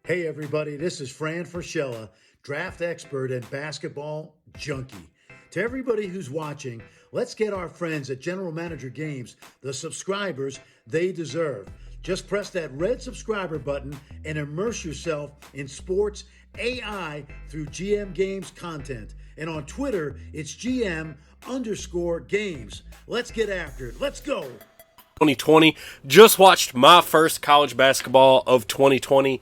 Hey everybody, this is Fran Fraschella, draft expert and basketball junkie. To everybody who's watching, let's get our friends at General Manager Games the subscribers they deserve. Just press that red subscriber button and immerse yourself in sports AI through GM Games content. And on Twitter, it's GM_games. Let's get after it. Let's go. 2020. Just watched my first college basketball of 2020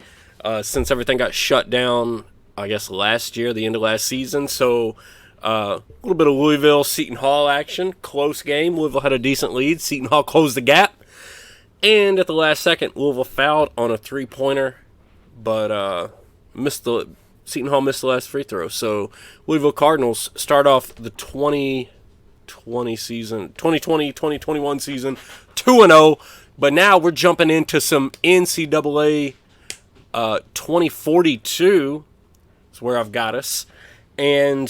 since everything got shut down, I guess, last year, the end of last season. So a little bit of Louisville, Seton Hall action. Close game. Louisville had a decent lead. Seton Hall closed the gap. And at the last second, Louisville fouled on a three-pointer, but Seton Hall missed the last free throw. So Louisville Cardinals start off the 2020 season, 2020-2021 season 2-0, but now we're jumping into some NCAA 2042 is where I've got us, and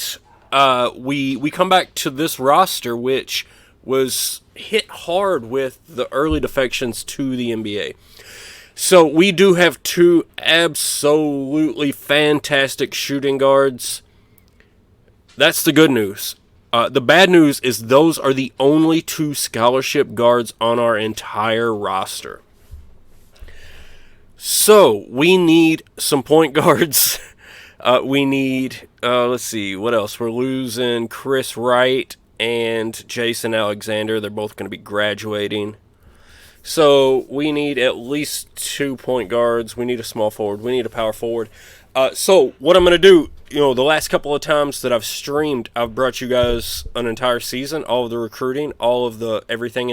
we come back to this roster, which was hit hard with the early defections to the NBA. So we do have two absolutely fantastic shooting guards. That's the good news. The bad news is those are the only two scholarship guards on our entire roster. So we need some point guards. We need, let's see, what else? We're losing Chris Wright and Jason Alexander. They're both going to be graduating. So we need at least 2 point guards. We need a small forward. We need a power forward. So what I'm going to do, the last couple of times that I've streamed, I've brought you guys an entire season, all of the recruiting, all of the everything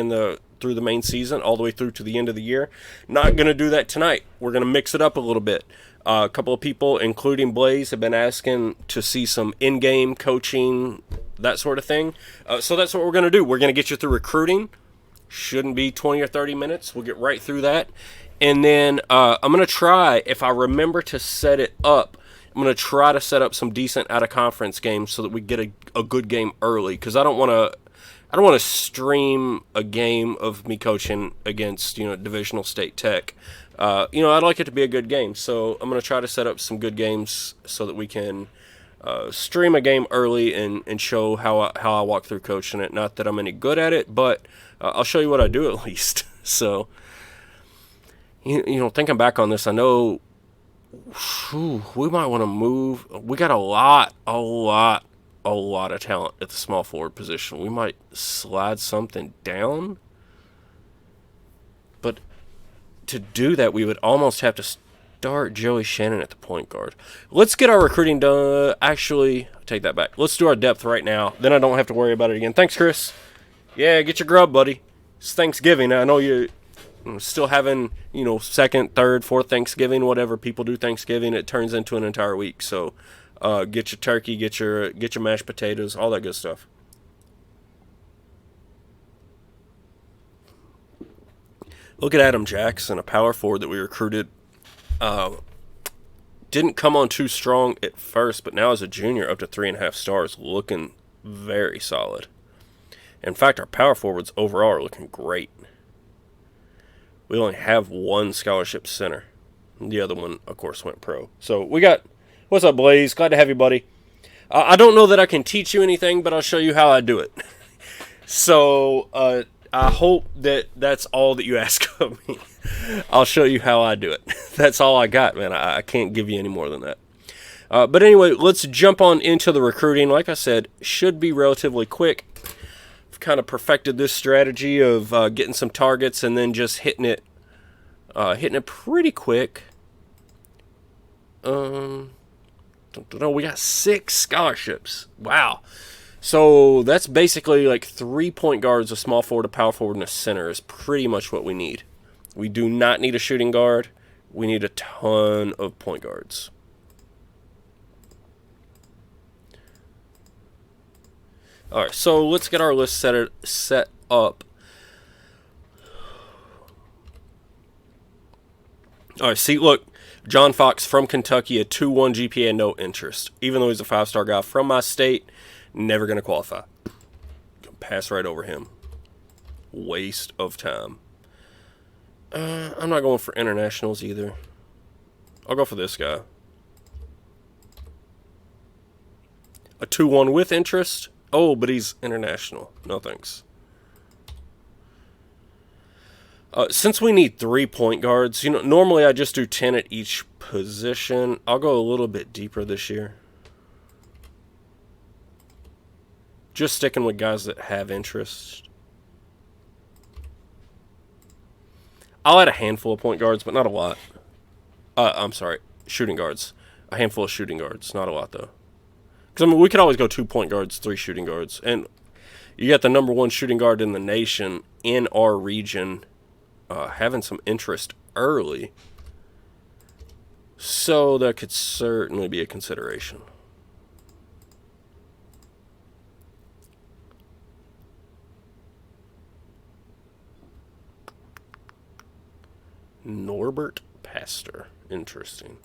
through the main season, all the way through to the end of the year. Not going to do that tonight. We're going to mix it up a little bit. A couple of people, including Blaze, have been asking to see some in-game coaching, that sort of thing. So that's what we're going to do. We're going to get you through recruiting. Shouldn't be 20 or 30 minutes. We'll get right through that. And then I'm going to try, if I remember to set it up, I'm going to try to set up some decent out-of-conference games so that we get a good game early. Because I don't want to stream a game of me coaching against, Divisional State Tech. I'd like it to be a good game. So I'm going to try to set up some good games so that we can stream a game early and show how I walk through coaching it. Not that I'm any good at it, but I'll show you what I do at least. So, thinking back on this, I know we might want to move. We got a lot of talent at the small forward position. We might slide something down. But to do that, we would almost have to start Joey Shannon at the point guard. Let's get our recruiting done. Actually, take that back. Let's do our depth right now. Then I don't have to worry about it again. Thanks, Chris. Yeah, get your grub, buddy. It's Thanksgiving. I know you're still having, second, third, fourth Thanksgiving, whatever people do Thanksgiving. It turns into an entire week. So get your turkey, get your mashed potatoes, all that good stuff. Look at Adam Jackson, a power forward that we recruited. Didn't come on too strong at first, but now as a junior, up to 3.5 stars, looking very solid. In fact, our power forwards overall are looking great. We only have one scholarship center. The other one, of course, went pro. So we got, what's up, Blaze? Glad to have you, buddy. I don't know that I can teach you anything, but I'll show you how I do it. So I hope that's all that you ask of me. I'll show you how I do it. That's all I got, man. I can't give you any more than that. But anyway, let's jump on into the recruiting. Like I said, should be relatively quick. I've kind of perfected this strategy of getting some targets and then just hitting it pretty quick. We got 6 scholarships. Wow. So that's basically like 3 point guards, a small forward, a power forward, and a center is pretty much what we need. We do not need a shooting guard. We need a ton of point guards. All right, so let's get our list set up. All right, see, look, John Fox from Kentucky, a 2.1 GPA, no interest. Even though he's a 5-star guy from my state, never going to qualify. Pass right over him. Waste of time. I'm not going for internationals either. I'll go for this guy. A 2-1 with interest. Oh, but he's international. No thanks. Since we need 3 point guards, normally I just do 10 at each position. I'll go a little bit deeper this year. Just sticking with guys that have interest. I'll add a handful of point guards, but not a lot. I'm sorry, shooting guards. A handful of shooting guards, not a lot though. Because we could always go 2 point guards, 3 shooting guards, and you got the number 1 shooting guard in the nation in our region. Having some interest early. So that could certainly be a consideration. Norbert Pastor. Interesting.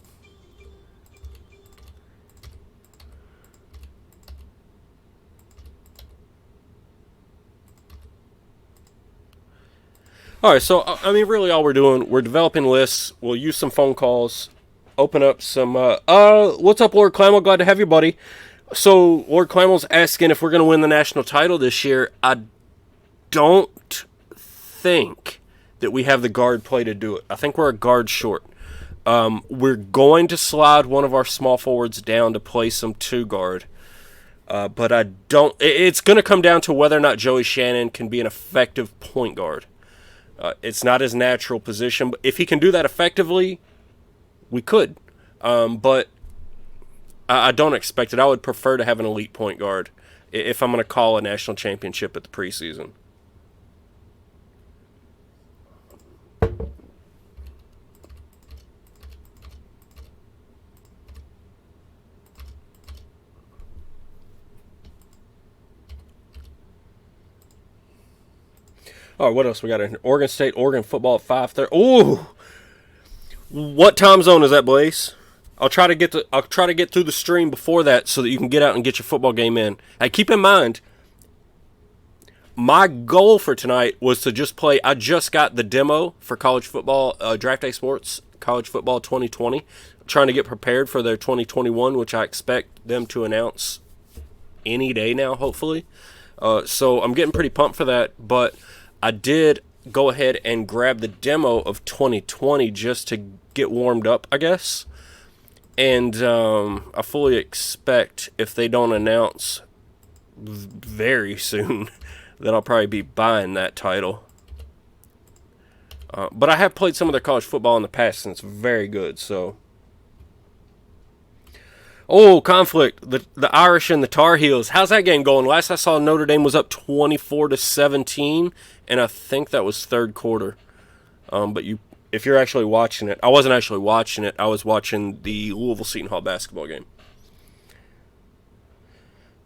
All right, so, really all we're doing, we're developing lists. We'll use some phone calls, open up some, what's up, Lord Clamel? Glad to have you, buddy. So, Lord Clamel's asking if we're going to win the national title this year. I don't think that we have the guard play to do it. I think we're a guard short. We're going to slide one of our small forwards down to play some 2 guard. But it's going to come down to whether or not Joey Shannon can be an effective point guard. It's not his natural position, but if he can do that effectively, we could. But I don't expect it. I would prefer to have an elite point guard if I'm going to call a national championship at the preseason. All right, what else we got in here? Oregon State, Oregon football at 5:30. Ooh, what time zone is that, Blaze? I'll try to get through the stream before that so that you can get out and get your football game in. Hey, keep in mind, my goal for tonight was to just play. I just got the demo for college football, Draft Day Sports, college football 2020. I'm trying to get prepared for their 2021, which I expect them to announce any day now, hopefully. So I'm getting pretty pumped for that, but I did go ahead and grab the demo of 2020 just to get warmed up, I guess. And I fully expect, if they don't announce very soon, that I'll probably be buying that title. But I have played some of their college football in the past, and it's very good, so. Oh, conflict. The Irish and the Tar Heels. How's that game going? Last I saw, Notre Dame was up 24-17, and I think that was third quarter. But if you're actually watching it, I wasn't actually watching it. I was watching the Louisville Seton Hall basketball game.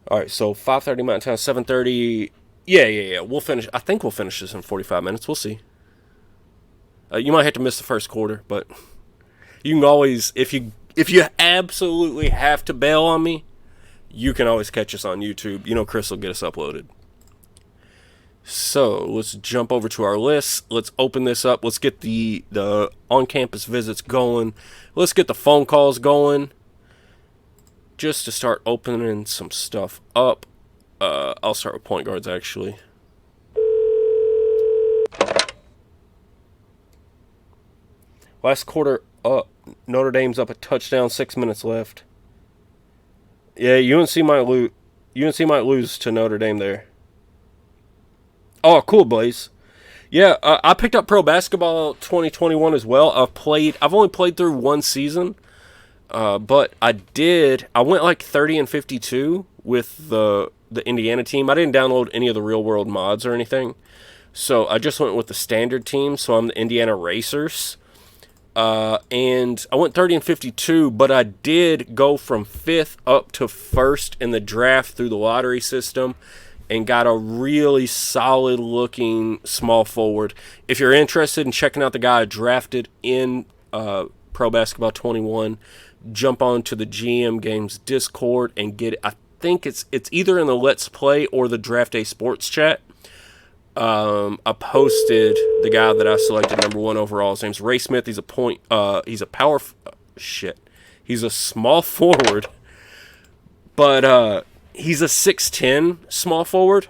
All right, so 5:30 Mountain Time, 7:30. Yeah. We'll finish. I think we'll finish this in 45 minutes. We'll see. You might have to miss the first quarter, but you can always, if you absolutely have to bail on me, you can always catch us on YouTube. Chris will get us uploaded. So let's jump over to our list. Let's open this up. Let's get the on-campus visits going. Let's get the phone calls going. Just to start opening some stuff up. I'll start with point guards, actually. Last quarter up. Notre Dame's up a touchdown, 6 minutes left. Yeah, UNC might lose to Notre Dame there. Oh, cool, Blaze. Yeah, I picked up pro basketball 2021 as well. I've only played through one season, but I went like 30-52 with the Indiana team. I didn't download any of the real world mods or anything, so I just went with the standard team. So I'm the Indiana Racers. And I went 30-52, but I did go from 5th up to 1st in the draft through the lottery system and got a really solid looking small forward. If you're interested in checking out the guy I drafted in Pro Basketball 21, jump on to the GM Games Discord and get it. I think it's either in the Let's Play or the Draft Day Sports chat. I posted the guy that I selected number 1 overall. His name's Ray Smith. He's a shit. He's a small forward, but he's a 6'10 small forward.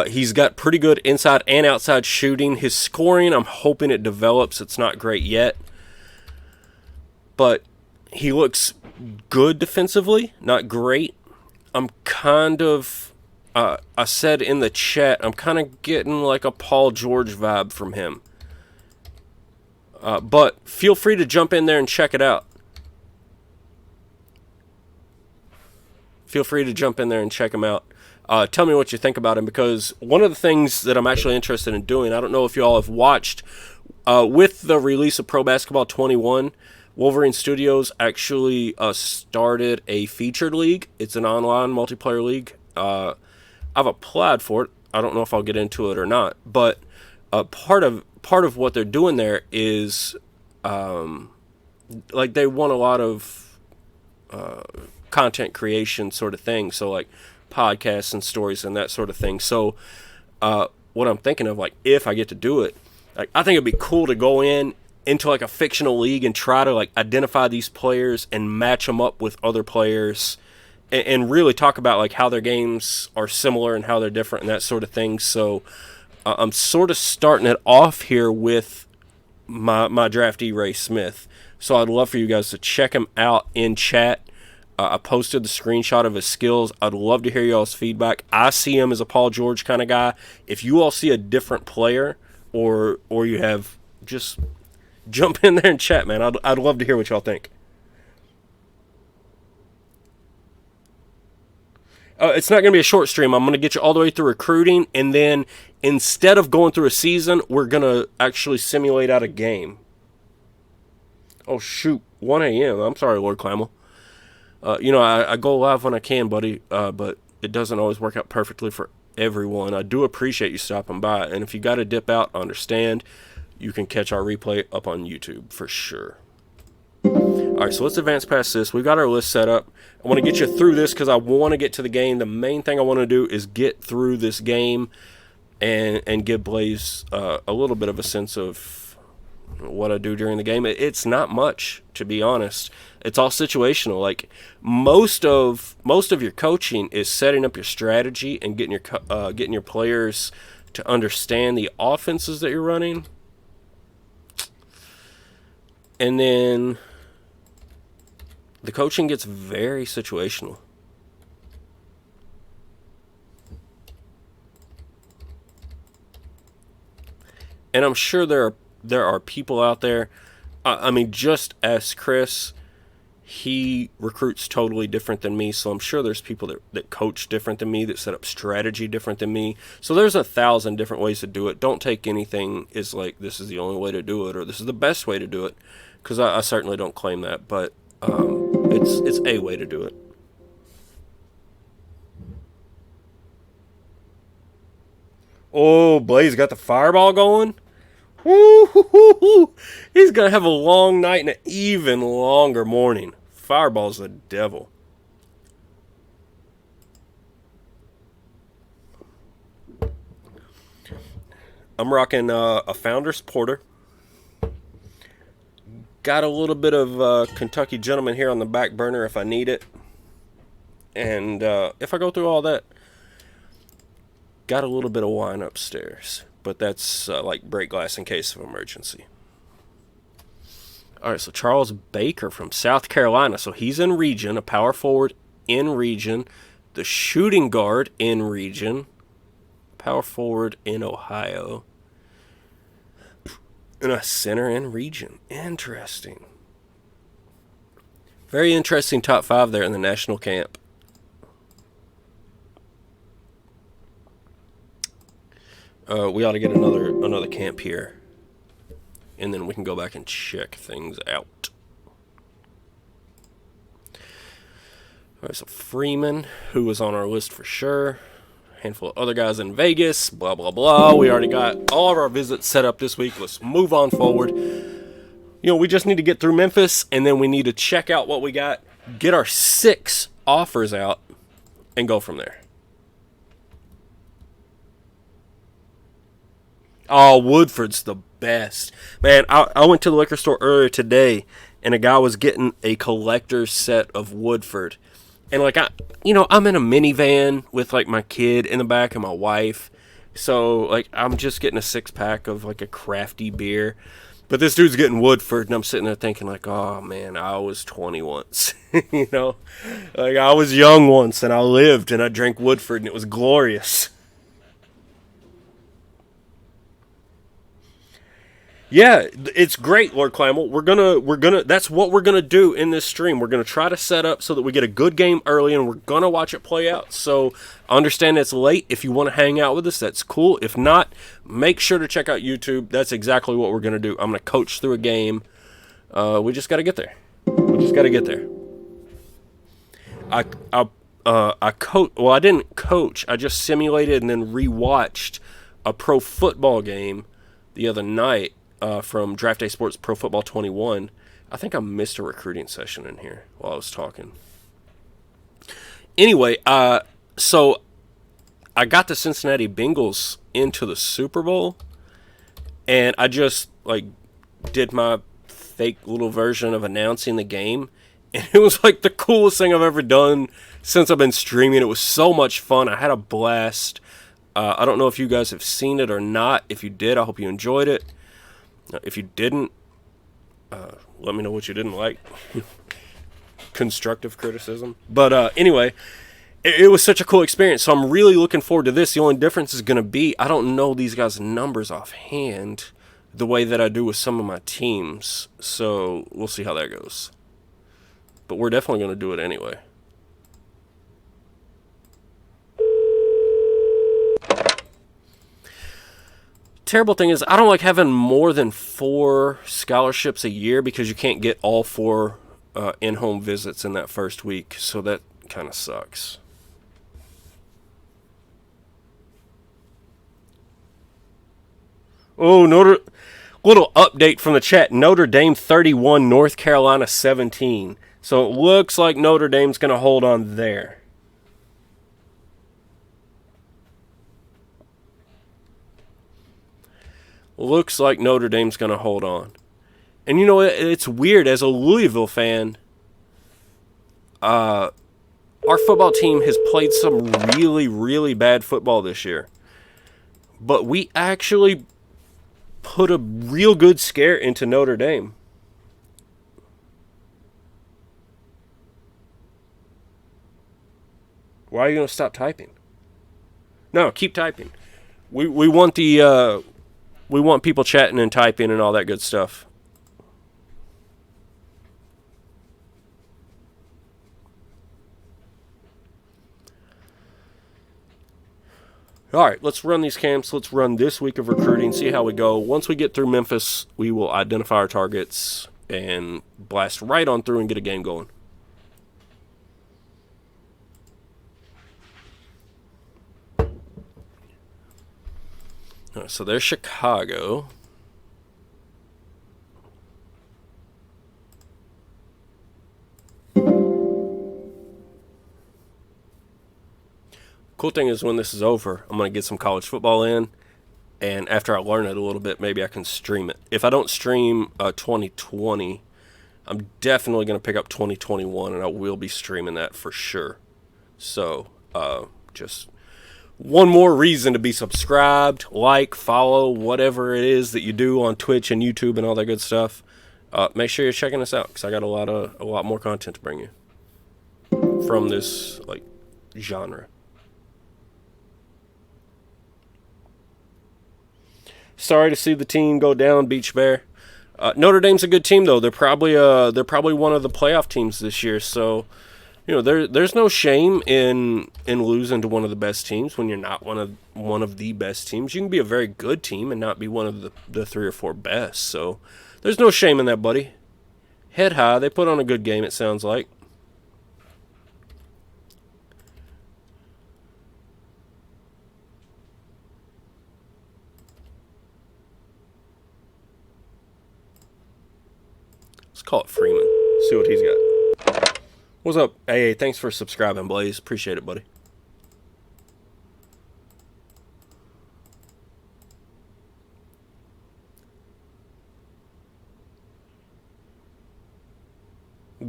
He's got pretty good inside and outside shooting. His scoring, I'm hoping it develops. It's not great yet. But he looks good defensively, not great. I'm kind of, I said in the chat, I'm kind of getting like a Paul George vibe from him. But feel free to jump in there and check it out. Feel free to jump in there and check him out. Tell me what you think about him, because one of the things that I'm actually interested in doing, I don't know if you all have watched, with the release of Pro Basketball 21, Wolverine Studios actually started a featured league. It's an online multiplayer league. I've applied for it. I don't know if I'll get into it or not, but part of what they're doing there is like they want a lot of content creation sort of thing. So like podcasts and stories and that sort of thing. So what I'm thinking of, like, if I get to do it, like, I think it'd be cool to go into like a fictional league and try to like identify these players and match them up with other players and really talk about like how their games are similar and how they're different and that sort of thing. So I'm sort of starting it off here with my draftee Ray Smith. So I'd love for you guys to check him out in chat. I posted the screenshot of his skills. I'd love to hear y'all's feedback. I see him as a Paul George kind of guy. If you all see a different player or you have, just jump in there and chat, man. I'd love to hear what y'all think. It's not going to be a short stream. I'm going to get you all the way through recruiting, and then instead of going through a season, we're going to actually simulate out a game. Oh, shoot. 1 a.m. I'm sorry, Lord Clamel. I go live when I can, buddy, but it doesn't always work out perfectly for everyone. I do appreciate you stopping by, and if you got to dip out, understand. You can catch our replay up on YouTube for sure. All right, so let's advance past this. We've got our list set up. I want to get you through this because I want to get to the game. The main thing I want to do is get through this game and give Blaze a little bit of a sense of what I do during the game. It's not much, to be honest. It's all situational. Like most of your coaching is setting up your strategy and getting your players to understand the offenses that you're running. And then the coaching gets very situational. And I'm sure there are people out there. I mean, just as Chris, he recruits totally different than me. So I'm sure there's people that coach different than me, that set up strategy different than me. So there's 1,000 different ways to do it. Don't take anything as like this is the only way to do it or this is the best way to do it, because I certainly don't claim that. But it's a way to do it. Oh, Blaze got the fireball going. Woo-hoo-hoo-hoo. He's going to have a long night and an even longer morning. Fireball's the devil. I'm rocking a Founders Porter. Got a little bit of Kentucky Gentleman here on the back burner if I need it. And if I go through all that, got a little bit of wine upstairs. But that's like break glass in case of emergency. All right, so Charles Baker from South Carolina. So he's in region, a power forward in region, the shooting guard in region, power forward in Ohio, and a center in region. Interesting. Very interesting top 5 there in the national camp. We ought to get another camp here, and then we can go back and check things out. All right, so Freeman, who was on our list for sure. A handful of other guys in Vegas, blah, blah, blah. We already got all of our visits set up this week. Let's move on forward. We just need to get through Memphis, and then we need to check out what we got, get our 6 offers out, and go from there. Oh, Woodford's the best. Man, I went to the liquor store earlier today, and a guy was getting a collector's set of Woodford. And, like, I'm in a minivan with, like, my kid in the back and my wife. So, like, I'm just getting a 6-pack of, like, a crafty beer. But this dude's getting Woodford, and I'm sitting there thinking, like, oh, man, I was 20 once. Like, I was young once, and I lived, and I drank Woodford, and it was glorious. Yeah, it's great, Lord Clamel. We're gonna. That's what we're gonna do in this stream. We're gonna try to set up so that we get a good game early, and we're gonna watch it play out. So, understand it's late. If you want to hang out with us, that's cool. If not, make sure to check out YouTube. That's exactly what we're gonna do. I'm gonna coach through a game. We just gotta get there. I didn't coach. I just simulated and then rewatched a pro football game the other night. From Draft Day Sports Pro Football 21. I think I missed a recruiting session in here while I was talking. Anyway, so I got the Cincinnati Bengals into the Super Bowl, and I just, like, did my fake little version of announcing the game, and it was, like, the coolest thing I've ever done since I've been streaming. It was so much fun. I had a blast. I don't know if you guys have seen it or not. If you did, I hope you enjoyed it. If you didn't, let me know what you didn't like. Constructive criticism. But anyway, it was such a cool experience. So I'm really looking forward to this. The only difference is going to be I don't know these guys' numbers offhand the way that I do with some of my teams. So we'll see how that goes. But we're definitely going to do it anyway. Terrible thing is I don't like having more than 4 scholarships a year because you can't get all 4 in-home visits in that first week, so that kind of sucks. Oh, little update from the chat. Notre Dame 31, North Carolina 17. So it looks like Notre Dame's going to hold on there. Looks like Notre Dame's going to hold on. And you know, it's weird. As a Louisville fan, our football team has played some really, really bad football this year. But we actually put a real good scare into Notre Dame. Why are you going to stop typing? No, keep typing. We want the... We want people chatting and typing and all that good stuff. All right, let's run these camps. Let's run this week of recruiting, see how we go. Once we get through Memphis, we will identify our targets and blast right on through and get a game going. So there's Chicago. Cool thing is when this is over, I'm going to get some college football in. And after I learn it a little bit, maybe I can stream it. If I don't stream 2020, I'm definitely going to pick up 2021, and I will be streaming that for sure. So, just... one more reason to be subscribed, like, follow, whatever it is that you do on Twitch and YouTube and all that good stuff. Make sure you're checking us out because I got a lot more content to bring you from this genre. Sorry to see the team go down, Beach Bear. Notre Dame's a good team though. They're probably one of the playoff teams this year. So. You know, there's no shame in losing to one of the best teams when you're not one of the best teams. You can be a very good team and not be one of the 3 or 4 best. So there's no shame in that, buddy. Head high. They put on a good game, it sounds like. Let's call it Freeman. See what he's got. What's up? Hey, thanks for subscribing, Blaze. Appreciate it, buddy.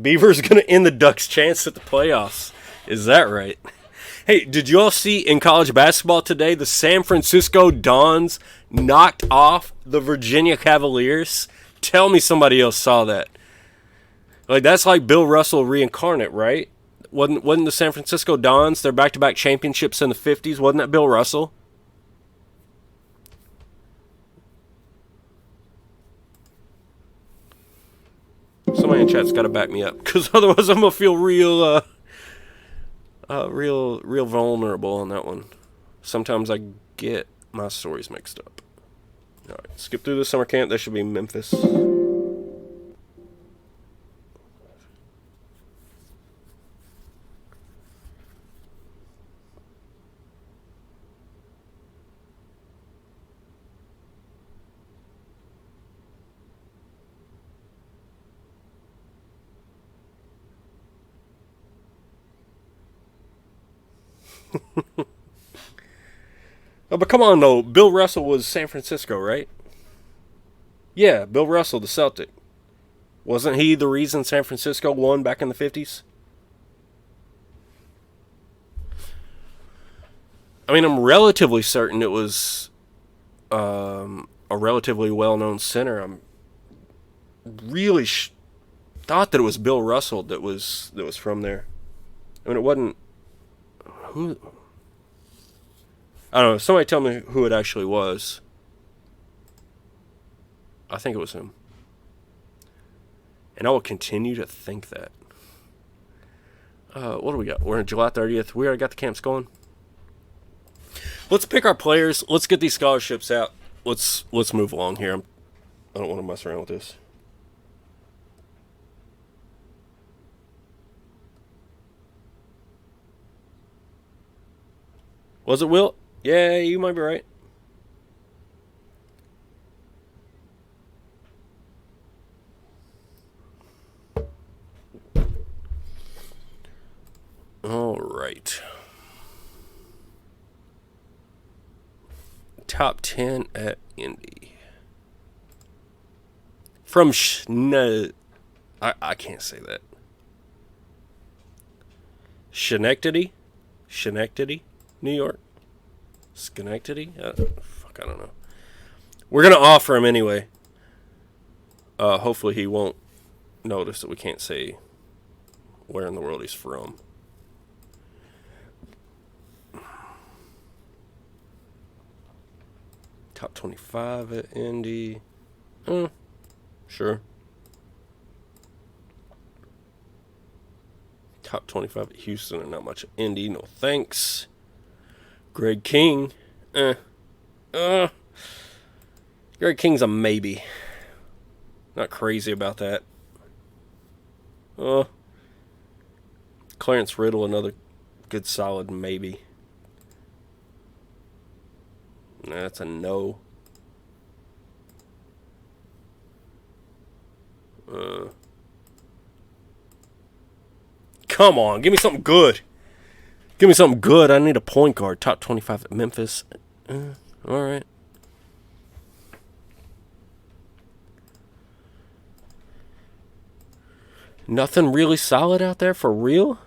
Beavers going to end the Ducks' chance at the playoffs. Is that right? Hey, did you all see in college basketball today the San Francisco Dons knocked off the Virginia Cavaliers? Tell me somebody else saw that. Like, that's like Bill Russell reincarnate, right? Wasn't the San Francisco Dons, their back-to-back championships in the 50s, wasn't that Bill Russell? Somebody in chat's got to back me up, because otherwise I'm going to feel real vulnerable on that one. Sometimes I get my stories mixed up. All right, skip through the summer camp. That should be Memphis. Oh, but come on, though. Bill Russell was San Francisco, right? Yeah, Bill Russell, the Celtic. Wasn't he the reason San Francisco won back in the 50s? I mean, I'm relatively certain it was a relatively well-known center. I'm really thought that it was Bill Russell that was from there. I mean, it wasn't... Who... I don't know. Somebody tell me who it actually was. I think it was him. And I will continue to think that. What do we got? We're on July 30th. We already got the camps going. Let's pick our players. Let's get these scholarships out. Let's move along here. I don't want to mess around with this. Was it Will? Yeah, you might be right. All right. Top 10 at Indy. From I can't say that. Schenectady, New York. Schenectady? Fuck, I don't know. We're going to offer him anyway. Hopefully he won't notice that we can't say where in the world he's from. Top 25 at Indy. Sure. Top 25 at Houston and not much at Indy. No thanks. Greg King. Greg King's a maybe. Not crazy about that. Clarence Riddle, another good solid maybe. That's a no. Come on, give me something good. Give me something good. I need a point guard. Top 25 at Memphis. All right. Nothing really solid out there for real?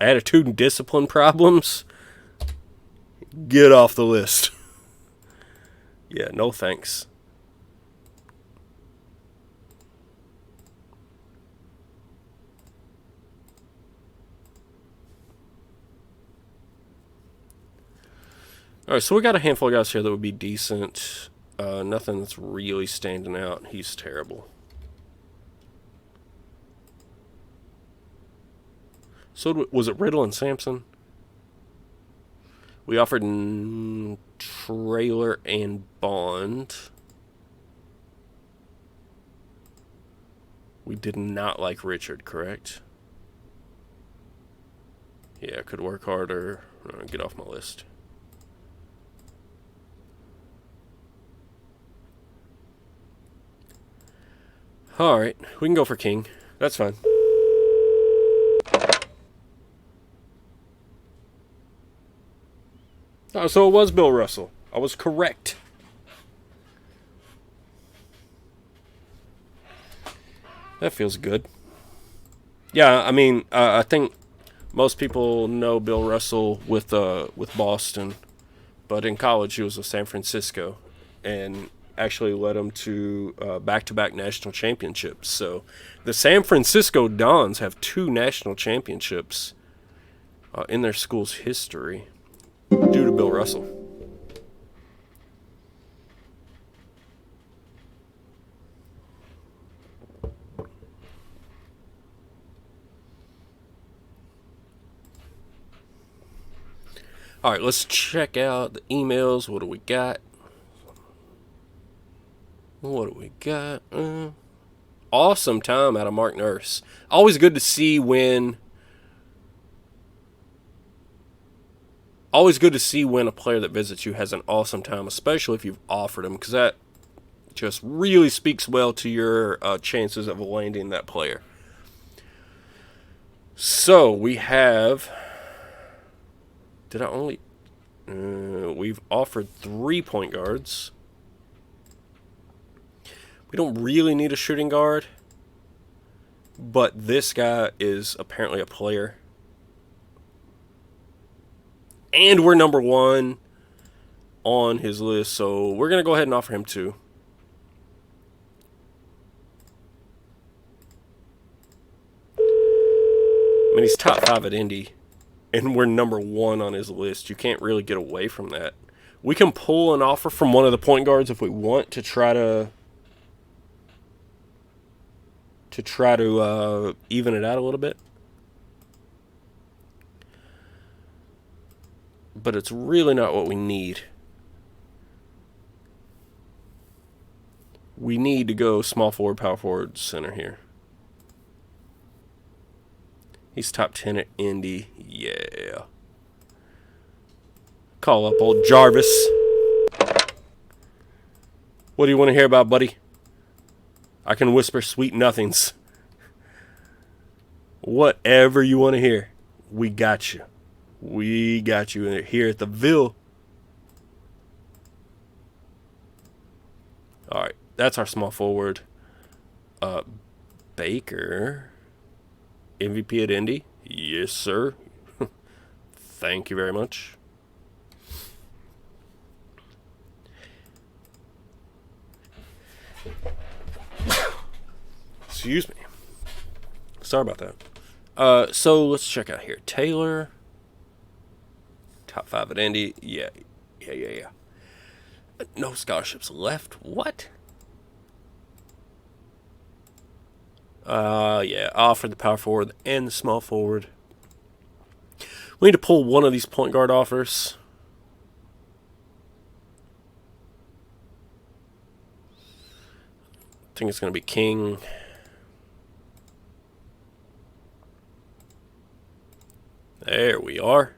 Attitude and discipline problems? Get off the list. Yeah, no thanks. All right, so we got a handful of guys here that would be decent. Nothing that's really standing out. He's terrible. So was it Riddle and Sampson? We offered Trailer and Bond. We did not like Richard, correct? Yeah, could work harder. Get off my list. Alright, we can go for King. That's fine. Oh, so it was Bill Russell. I was correct. That feels good. Yeah, I mean, I think most people know Bill Russell with Boston, but in college he was with San Francisco, and actually led them to back-to-back national championships. So the San Francisco Dons have 2 national championships in their school's history due to Bill Russell. All right, let's check out the emails. What do we got? Awesome time out of Mark Nurse. Always good to see when a player that visits you has an awesome time, especially if you've offered him, because that just really speaks well to your chances of landing that player. So we have... we've offered 3 point guards. We don't really need a shooting guard, but this guy is apparently a player. And we're number 1 on his list, so we're going to go ahead and offer him 2. I mean, he's top 5 at Indy, and we're number 1 on his list. You can't really get away from that. We can pull an offer from one of the point guards if we want to try to even it out a little bit. But it's really not what we need. We need to go small forward, power forward, center here. He's top 10 at Indy. Yeah. Call up old Jarvis. What do you want to hear about, buddy? I can whisper sweet nothings. Whatever you want to hear, we got you. We got you here at the Ville. All right, that's our small forward. Baker, MVP at Indy. Yes, sir. Thank you very much. Excuse me. Sorry about that. So let's check out here. Taylor, top 5 at Indy. Yeah. No scholarships left. What? Yeah. Offer the power forward and the small forward. We need to pull one of these point guard offers. I think it's going to be King. There we are.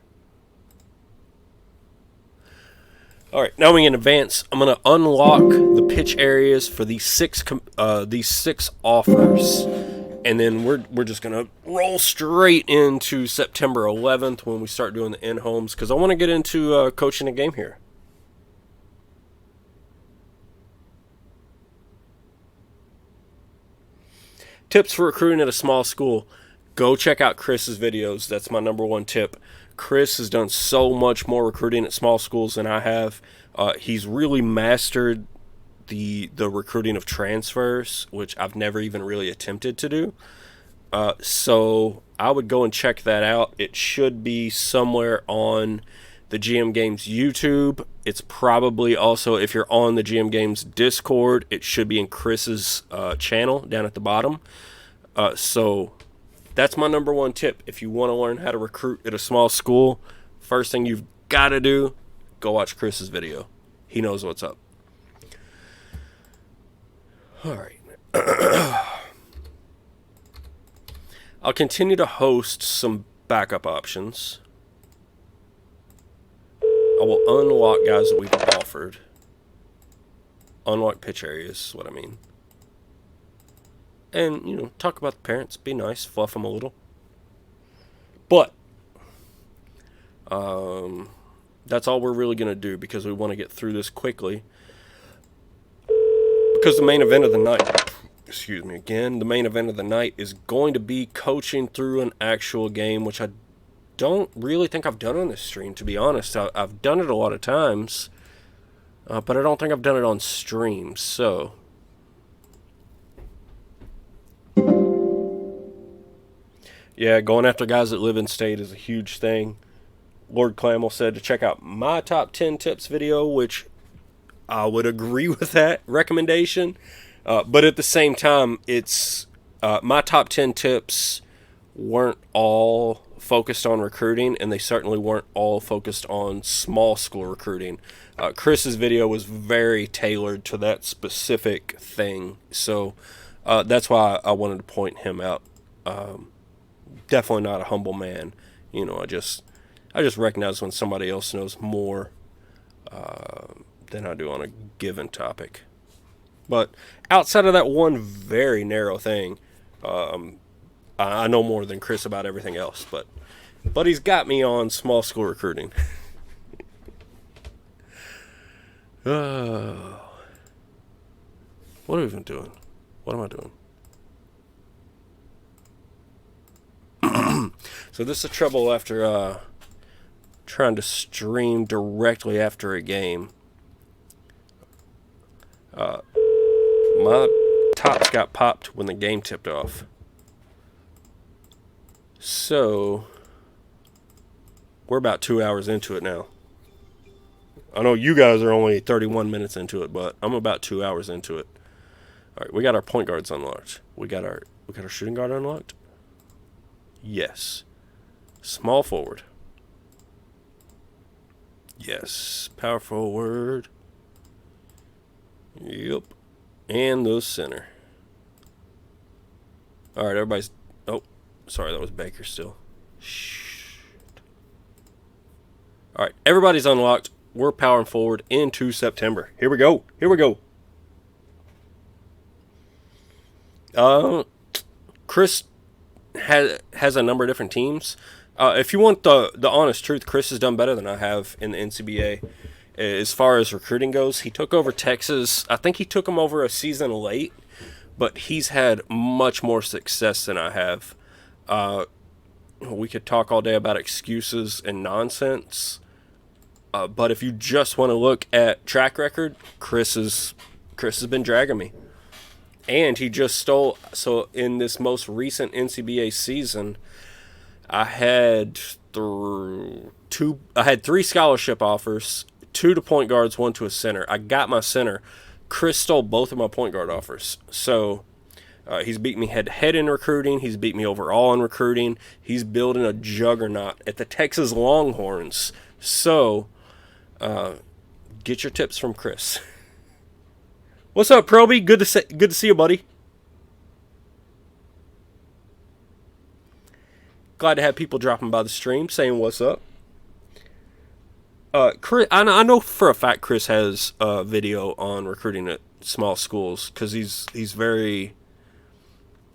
All right, now we can advance. I'm going to unlock the pitch areas for these six offers, and then we're just going to roll straight into September 11th when we start doing the in-homes, because I want to get into coaching a game here. Tips for recruiting at a small school. Go check out Chris's videos. That's my number 1 tip. Chris has done so much more recruiting at small schools than I have. He's really mastered the recruiting of transfers, which I've never even really attempted to do. So I would go and check that out. It should be somewhere on the GM Games YouTube. It's probably also, if you're on the GM Games Discord, it should be in Chris's channel down at the bottom. So that's my number 1 tip. If you want to learn how to recruit at a small school, first thing you've got to do, go watch Chris's video. He knows what's up. All right. I'll continue to host some backup options. I will unlock guys that we've offered. Unlock pitch areas is what I mean. And, talk about the parents. Be nice. Fluff them a little. But that's all we're really going to do, because we want to get through this quickly. Because the main event of the night, excuse me again, the main event of the night is going to be coaching through an actual game, which I don't really think I've done on this stream, to be honest. I've done it a lot of times, but I don't think I've done it on stream, so... Yeah, going after guys that live in state is a huge thing. Lord Clamel said to check out my top 10 tips video, which I would agree with that recommendation. But at the same time, it's my top 10 tips weren't all focused on recruiting, and they certainly weren't all focused on small school recruiting. Chris's video was very tailored to that specific thing, so that's why I wanted to point him out. Definitely not a humble man. You know, I just recognize when somebody else knows more than I do on a given topic. But outside of that one very narrow thing, I know more than Chris about everything else. But he's got me on small school recruiting. What are we even doing? What am I doing? So this is the trouble after trying to stream directly after a game. My tops got popped when the game tipped off. So we're about 2 hours into it now. I know you guys are only 31 minutes into it, but I'm about 2 hours into it. All right, we got our point guards unlocked. We got our shooting guard unlocked. Yes. Small forward. Yes. Power forward. Yep. And the center. All right, everybody's... Oh, sorry, that was Baker still. Shh. All right, everybody's unlocked. We're powering forward into September. Here we go. Here we go. Chris has a number of different teams. If you want the honest truth, Chris has done better than I have in the NCBA. As far as recruiting goes, he took over Texas. I think he took him over a season late, but he's had much more success than I have. We could talk all day about excuses and nonsense, but if you just want to look at track record, Chris has been dragging me. And he just stole. So in this most recent NCBA season, I had three scholarship offers, 2 to point guards, 1 to a center. I got my center. Chris stole both of my point guard offers. So he's beat me head to head in recruiting. He's beat me overall in recruiting. He's building a juggernaut at the Texas Longhorns. So get your tips from Chris. What's up, Proby? Good to see you, buddy. Glad to have people dropping by the stream saying what's up. Chris, I know for a fact Chris has a video on recruiting at small schools because he's very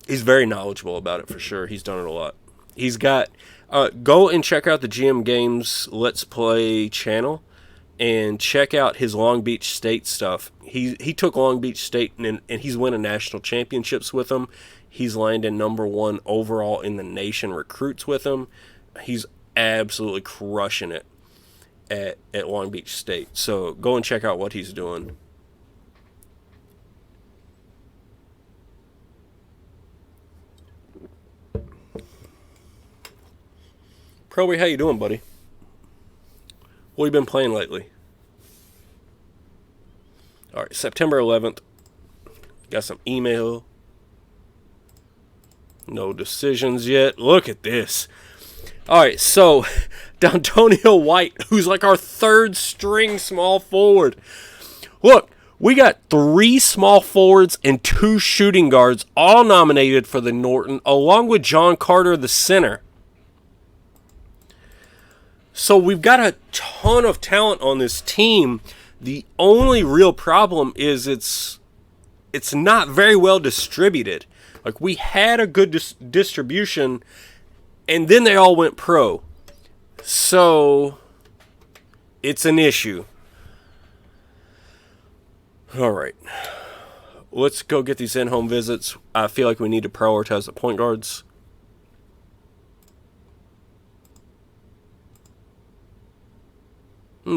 knowledgeable about it for sure. He's done it a lot. He's got go and check out the GM Games Let's Play channel. And check out his Long Beach State stuff. He took Long Beach State and he's winning national championships with them. He's landing #1 overall in the nation recruits with them. He's absolutely crushing it at Long Beach State. So go and check out what he's doing. Proby, how you doing, buddy? What have you been playing lately? All right, September 11th. Got some email. No decisions yet. Look at this. All right, so D'Antonio White, who's like our 3rd string small forward. Look, we got 3 small forwards and 2 shooting guards, all nominated for the Norton, along with John Carter, the center. So we've got a ton of talent on this team. The only real problem is it's not very well distributed. Like, we had a good distribution, and then they all went pro. So it's an issue. All right. let's go get these in-home visits. I feel like we need to prioritize the point guards.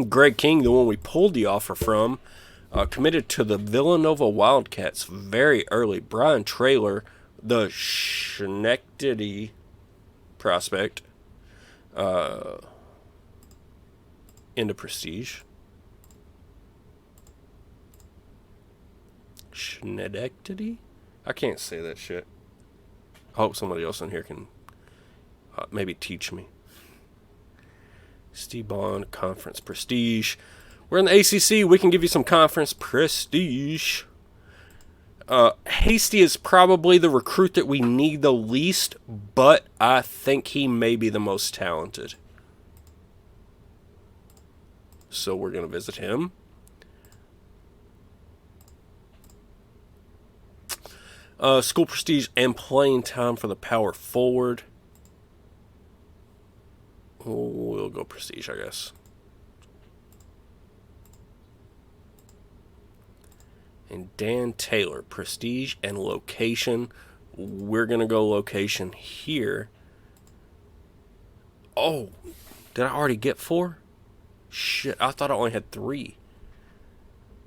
Greg King, the one we pulled the offer from, committed to the Villanova Wildcats very early. Brian Traylor, the Schenectady prospect, into Prestige. Schenectady? I can't say that shit. I hope somebody else in here can maybe teach me. Steve Bond, Conference Prestige. We're in the ACC. We can give you some Conference Prestige. Hasty is probably the recruit that we need the least, but I think he may be the most talented. So we're going to visit him. School Prestige and playing time for the power forward. We'll go Prestige, I guess. And Dan Taylor, Prestige and location. We're going to go location here. Oh, did I already get 4? Shit, I thought I only had 3.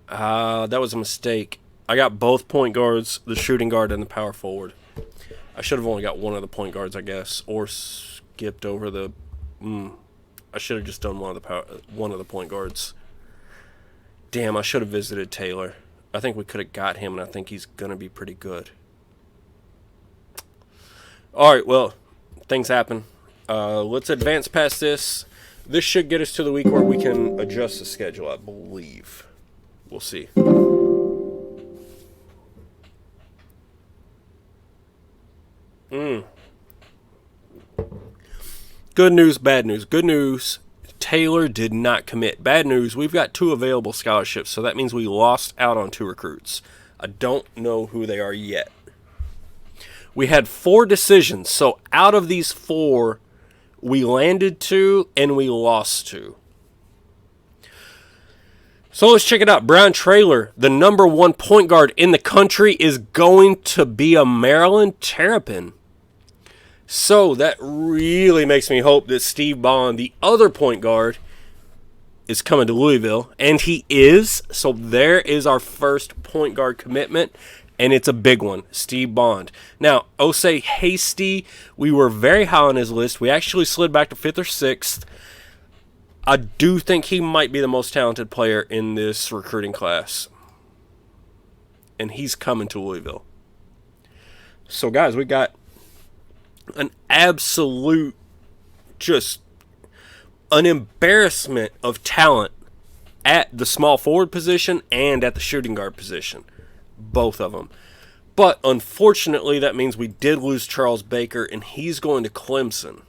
That was a mistake. I got both point guards, the shooting guard and the power forward. I should have only got one of the point guards, I guess, or skipped over the... I should have just done one of the point guards. Damn, I should have visited Taylor. I think we could have got him, and I think he's going to be pretty good. All right, well, things happen. Let's advance past this. This should get us to the week where we can adjust the schedule, I believe. We'll see. Good news, bad news. Good news, Taylor did not commit. Bad news, we've got 2 available scholarships, so that means we lost out on 2 recruits. I don't know who they are yet. We had 4 decisions, so out of these 4, we landed 2 and we lost 2. So let's check it out. Brian Traylor, the number 1 point guard in the country, is going to be a Maryland Terrapin. So that really makes me hope that Steve Bond, the other point guard, is coming to Louisville. And he is. So there is our first point guard commitment. And it's a big one. Steve Bond. Now, Osei Hasty, we were very high on his list. We actually slid back to 5th or 6th. I do think he might be the most talented player in this recruiting class. And he's coming to Louisville. So, guys, we got an absolute, just an embarrassment of talent at the small forward position and at the shooting guard position. Both of them. But unfortunately, that means we did lose Charles Baker, and he's going to Clemson.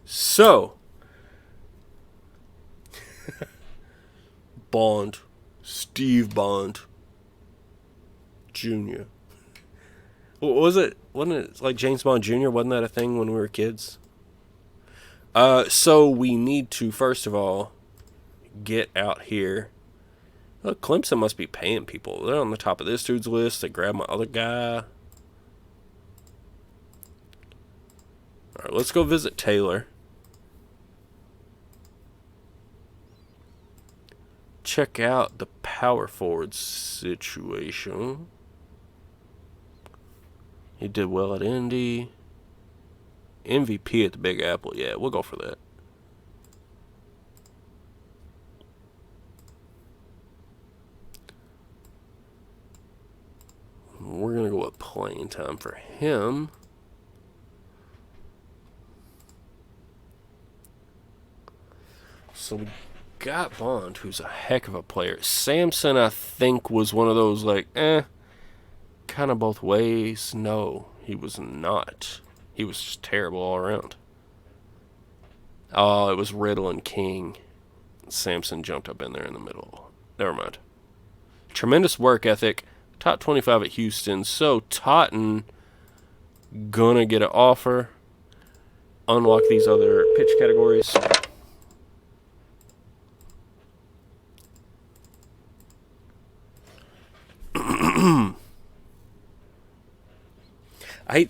So, Bond, Steve Bond Jr. What was it? Wasn't it like James Bond Jr.? Wasn't that a thing when we were kids? So we need to, first of all, get out here. Look, Clemson must be paying people. They're on the top of this dude's list. They grabbed my other guy. All right, let's go visit Taylor. Check out the power forward situation. He did well at Indy. MVP at the Big Apple. Yeah, we'll go for that. We're going to go with playing time for him. So we got Bond, who's a heck of a player. Sampson, I think, was one of those, like, kind of both ways. No, he was not. He was just terrible all around. Oh, it was Riddle and King. Sampson jumped up in there in the middle. Never mind. Tremendous work ethic. Top 25 at Houston. So Totten gonna get an offer. Unlock these other pitch categories. I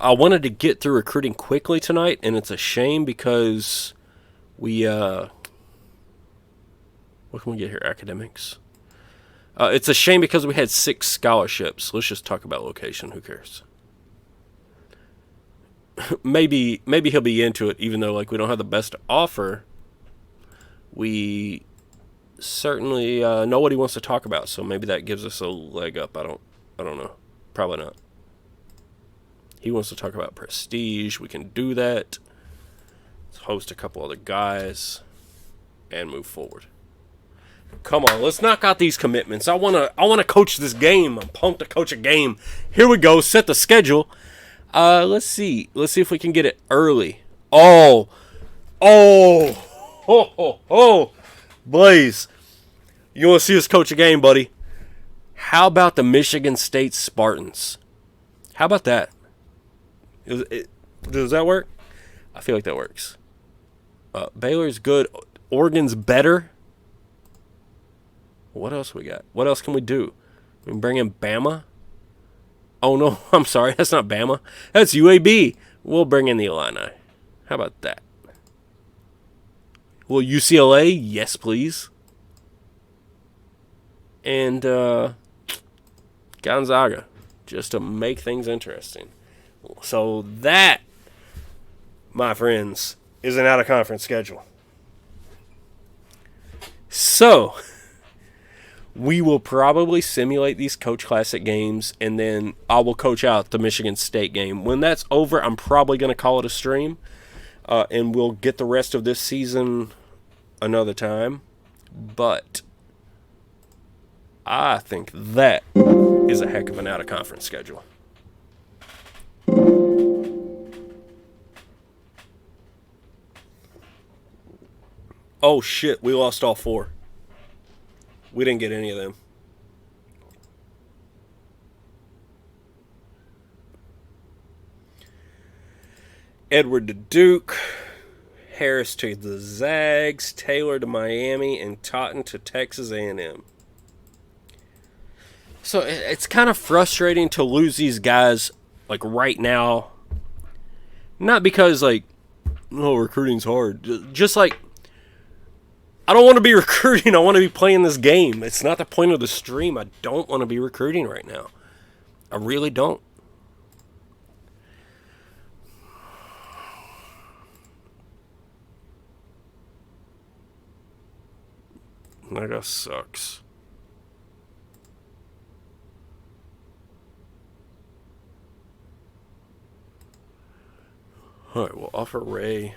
wanted to get through recruiting quickly tonight, and it's a shame because we, what can we get here? Academics. It's a shame because we had 6 scholarships. Let's just talk about location. Who cares? maybe he'll be into it, even though like we don't have the best offer. We certainly know what he wants to talk about, so maybe that gives us a leg up. I don't know. Probably not. He wants to talk about prestige. We can do that. Let's host a couple other guys and move forward. Come on, let's knock out these commitments. I wanna coach this game. I'm pumped to coach a game. Here we go. Set the schedule. Let's see. Let's see if we can get it early. Oh, Blaze. You want to see us coach a game, buddy? How about the Michigan State Spartans? How about that? Does that work? I feel like that works. Baylor's good. Oregon's better. What else we got? What else can we do? We can bring in Bama. Oh, no. I'm sorry. That's not Bama. That's UAB. We'll bring in the Illini. How about that? Well, UCLA? Yes, please. And Gonzaga. Just to make things interesting. So that, my friends, is an out-of-conference schedule. So we will probably simulate these Coach Classic games, and then I will coach out the Michigan State game. When that's over, I'm probably going to call it a stream, and we'll get the rest of this season another time. But I think that is a heck of an out-of-conference schedule. Oh, shit, we lost all 4. We didn't get any of them. Edward to Duke, Harris to the Zags, Taylor to Miami, and Totten to Texas A&M. So it's kind of frustrating to lose these guys like right now. Not because like, oh, recruiting's hard. Just like, I don't want to be recruiting. I want to be playing this game. It's not the point of the stream. I don't want to be recruiting right now. I really don't. That guy sucks. All right, we'll offer Ray.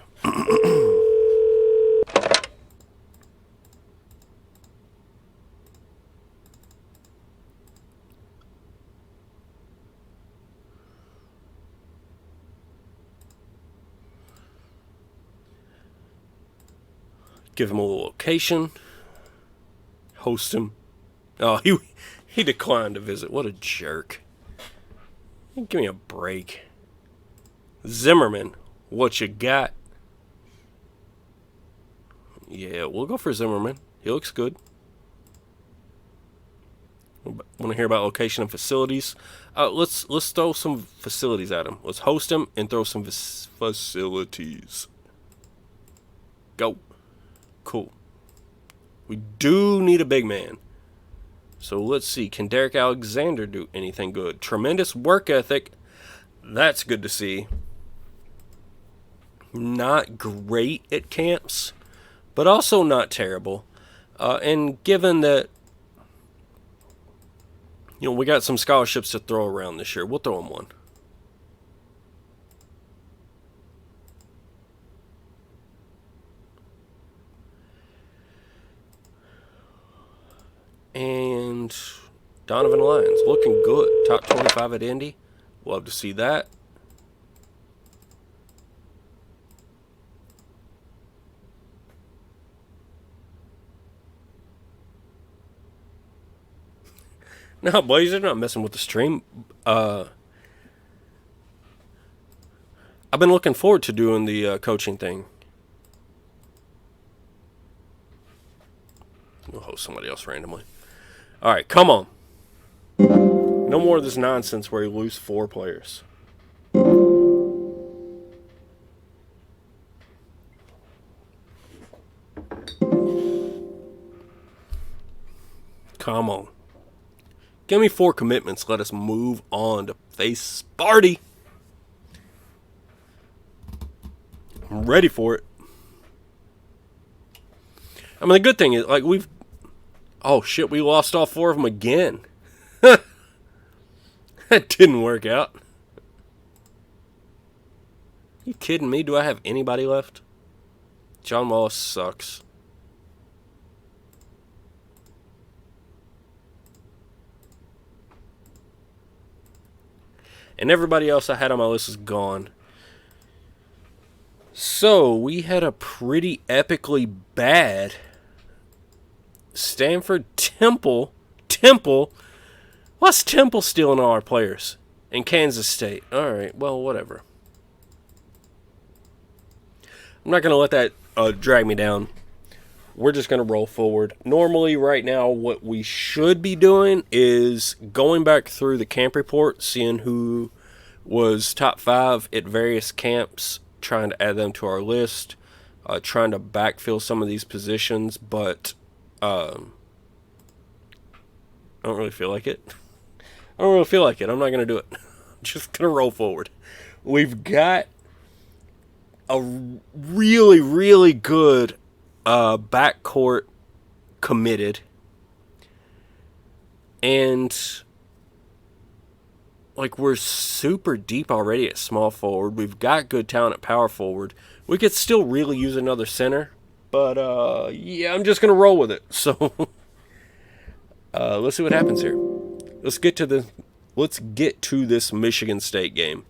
Give him a little location. Host him. Oh, he declined to visit. What a jerk. Give me a break. Zimmerman, what you got? Yeah, we'll go for Zimmerman. He looks good. Want to hear about location and facilities? Let's throw some facilities at him. Let's host him and throw some facilities. Go. Cool. We do need a big man. So let's see. Can Derek Alexander do anything good? Tremendous work ethic. That's good to see. Not great at camps, but also not terrible. And given that, we got some scholarships to throw around this year, we'll throw him one. And Donovan Lyons, looking good. Top 25 at Indy. Love to see that. No, boys, they're not messing with the stream. I've been looking forward to doing the coaching thing. We'll host somebody else randomly. All right, come on. No more of this nonsense where you lose 4 players. Come on. Give me 4 commitments. Let us move on to face Sparty. I'm ready for it. I mean, the good thing is, like, we've... Oh, shit, we lost all 4 of them again. That didn't work out. You kidding me? Do I have anybody left? John Wallace sucks. And everybody else I had on my list is gone. So, we had a pretty epically bad Stanford Temple. What's Temple stealing all our players? And Kansas State. Alright, well, whatever. I'm not going to let that drag me down. We're just going to roll forward. Normally, right now, what we should be doing is going back through the camp report, seeing who was top 5 at various camps, trying to add them to our list, trying to backfill some of these positions, but I don't really feel like it. I'm not going to do it. I'm just going to roll forward. We've got a really, really good backcourt committed. And like, we're super deep already at small forward. We've got good talent at power forward. We could still really use another center. But, yeah, I'm just going to roll with it. So, let's see what happens here. Let's get to this Michigan State game.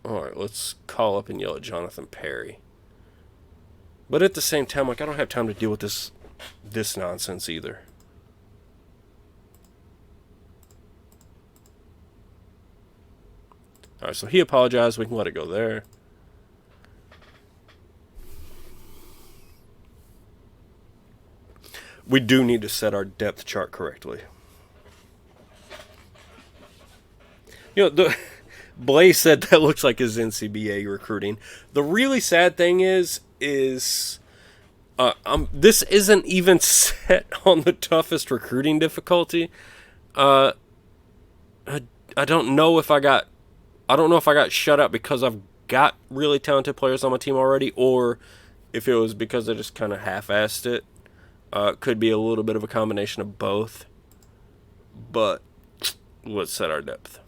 Alright, let's call up and yell at Jonathan Perry. But at the same time, like, I don't have time to deal with this nonsense either. Alright, so he apologized. We can let it go there. We do need to set our depth chart correctly. You know, Blaze said that looks like his NCBA recruiting. The really sad thing is this isn't even set on the toughest recruiting difficulty. I don't know if I got shut out because I've got really talented players on my team already, or if it was because I just kind of half-assed it. Could be a little bit of a combination of both. But let's set our depth.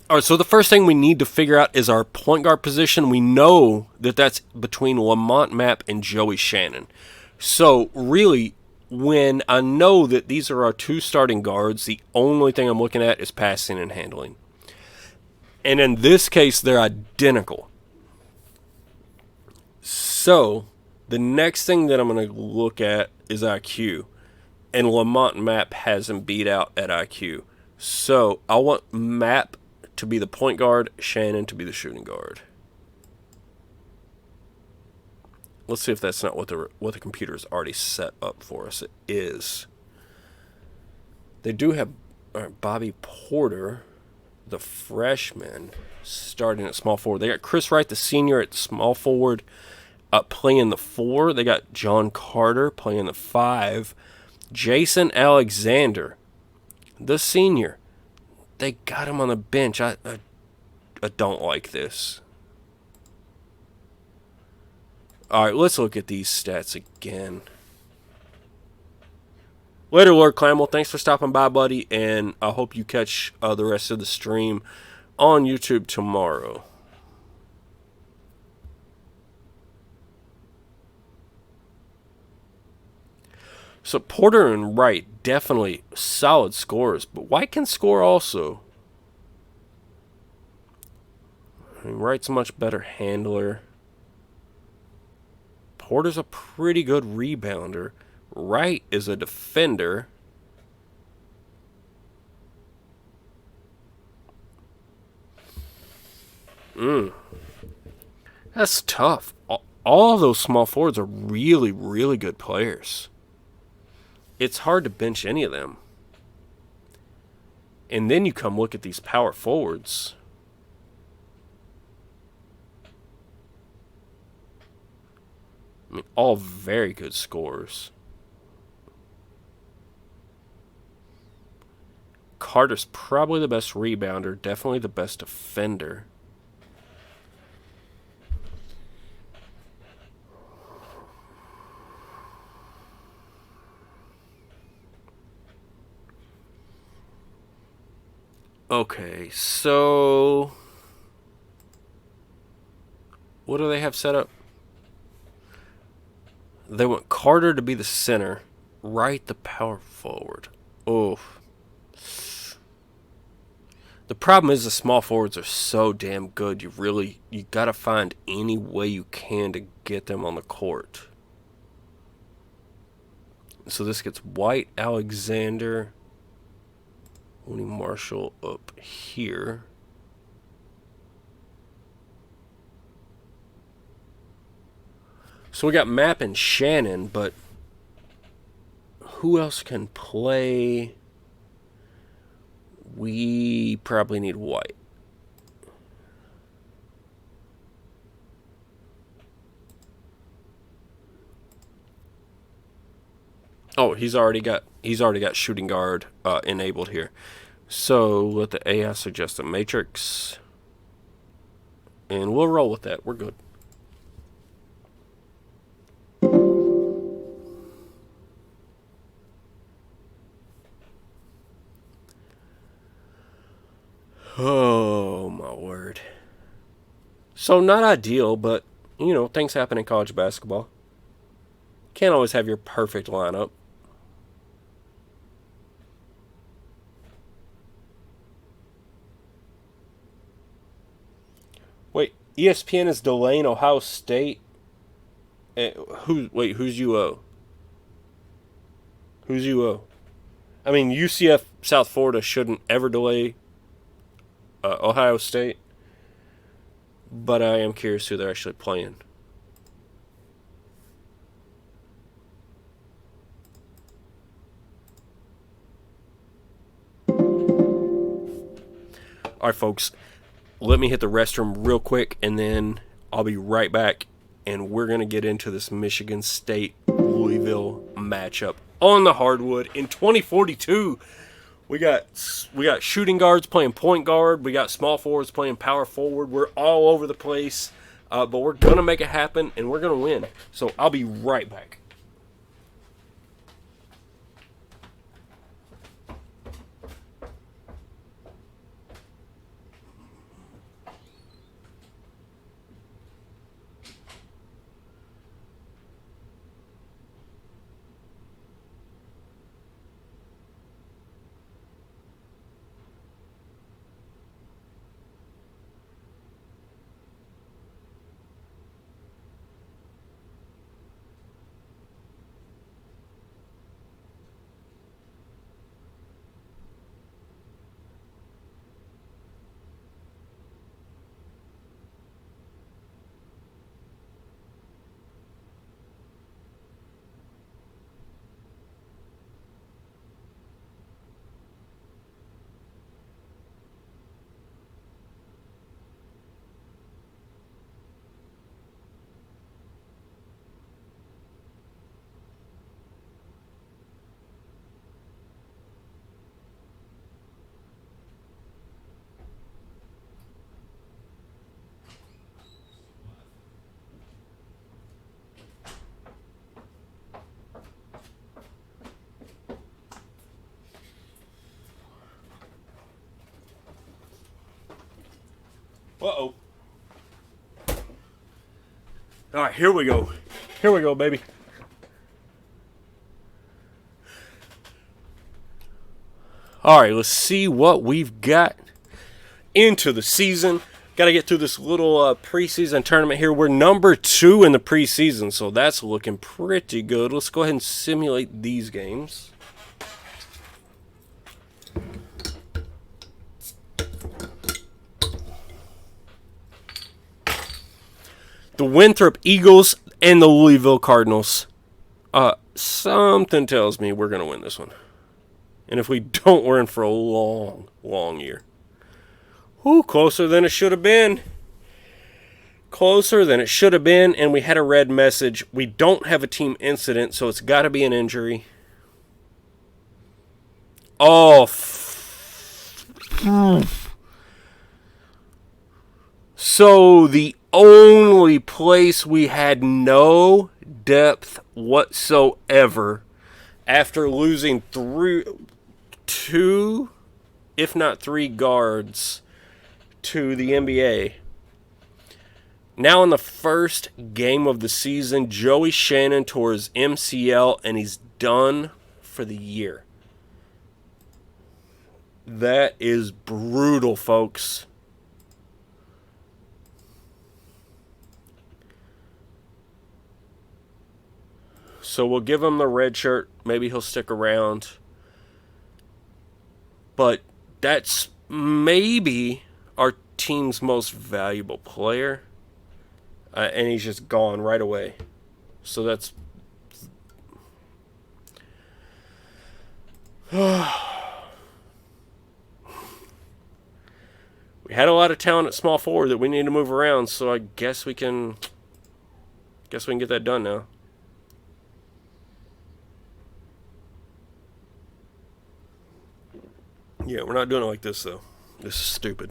All right, so the first thing we need to figure out is our point guard position. We know that that's between Lamont Mapp and Joey Shannon. So, really, when I know that these are our 2 starting guards, the only thing I'm looking at is passing and handling. And in this case, they're identical. So, the next thing that I'm going to look at is IQ. And Lamont Mapp has him beat out at IQ. So, I want Mapp to be the point guard, Shannon to be the shooting guard. Let's see if that's not what the computer's already set up for us. It is. They do have Bobby Porter, the freshman, starting at small forward. They got Chris Wright, the senior, at small forward, playing the 4. They got John Carter playing the 5. Jason Alexander, the senior. They got him on the bench. I don't like this. Alright, let's look at these stats again. Later, Lord Clamwell. Thanks for stopping by, buddy. And I hope you catch the rest of the stream on YouTube tomorrow. So Porter and Wright, definitely solid scorers, but White can score also. I mean, Wright's a much better handler. Porter's a pretty good rebounder. Wright is a defender. That's tough. All of those small forwards are really, really good players. It's hard to bench any of them. And then you come look at these power forwards. I mean, all very good scorers. Carter's probably the best rebounder, definitely the best defender. Okay, so what do they have set up? They want Carter to be the center, Wright the power forward. Oh. The problem is the small forwards are so damn good. You gotta find any way you can to get them on the court. So this gets White, Alexander, Mooney, Marshall up here. So we got Mapp and Shannon, but who else can play? We probably need White. Oh, he's already got shooting guard enabled here. So let the AI suggest a matrix, and we'll roll with that. We're good. Oh my word. So not ideal, but you know, things happen in college basketball. Can't always have your perfect lineup. Wait, ESPN is delaying Ohio State. Who's UO? Who's UO? I mean, UCF South Florida shouldn't ever delay Ohio State, but I am curious who they're actually playing. All right, folks, let me hit the restroom real quick, and then I'll be right back, and we're going to get into this Michigan State Louisville matchup on the hardwood in 2042. We got shooting guards playing point guard. We got small forwards playing power forward. We're all over the place, but we're going to make it happen, and we're going to win. So I'll be right back. Uh-oh. All right, here we go. Here we go, baby. All right, let's see what we've got into the season. Got to get through this little preseason tournament here. We're number 2 in the preseason, so that's looking pretty good. Let's go ahead and simulate these games. The Winthrop Eagles and the Louisville Cardinals. Something tells me we're going to win this one. And if we don't, we're in for a long, long year. Ooh, closer than it should have been. Closer than it should have been, and we had a red message. We don't have a team incident, so it's got to be an injury. Oh, so the only place we had no depth whatsoever after losing 2, if not 3 guards to the NBA. Now in the first game of the season, Joey Shannon tore his MCL and he's done for the year. That is brutal, folks. So we'll give him the red shirt. Maybe he'll stick around. But that's maybe our team's most valuable player. And he's just gone right away. So that's... We had a lot of talent at small forward that we need to move around, so I guess we can get that done now. Yeah, we're not doing it like this, though. This is stupid.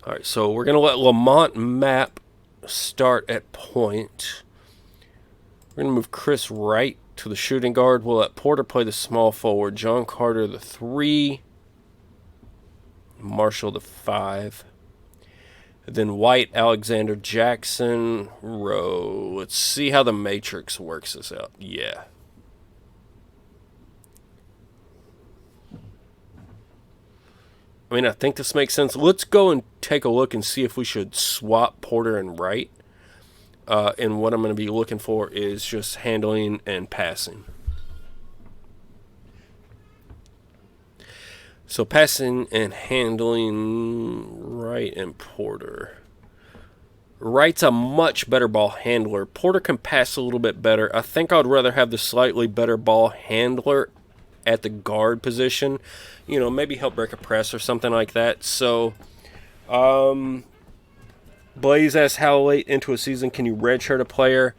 All right, so we're going to let Lamont Mapp start at point. We're going to move Chris Wright to the shooting guard. We'll let Porter play the small forward. John Carter the 3. Marshall the 5. And then White, Alexander, Jackson, Rowe. Let's see how the matrix works this out. Yeah. I mean, I think this makes sense. Let's go and take a look and see if we should swap Porter and Wright. And what I'm going to be looking for is just handling and passing. So passing and handling, Wright and Porter. Wright's a much better ball handler. Porter can pass a little bit better. I think I'd rather have the slightly better ball handler at the guard position. You know, maybe help break a press or something like that. So, Blaze asks, how late into a season can you redshirt a player?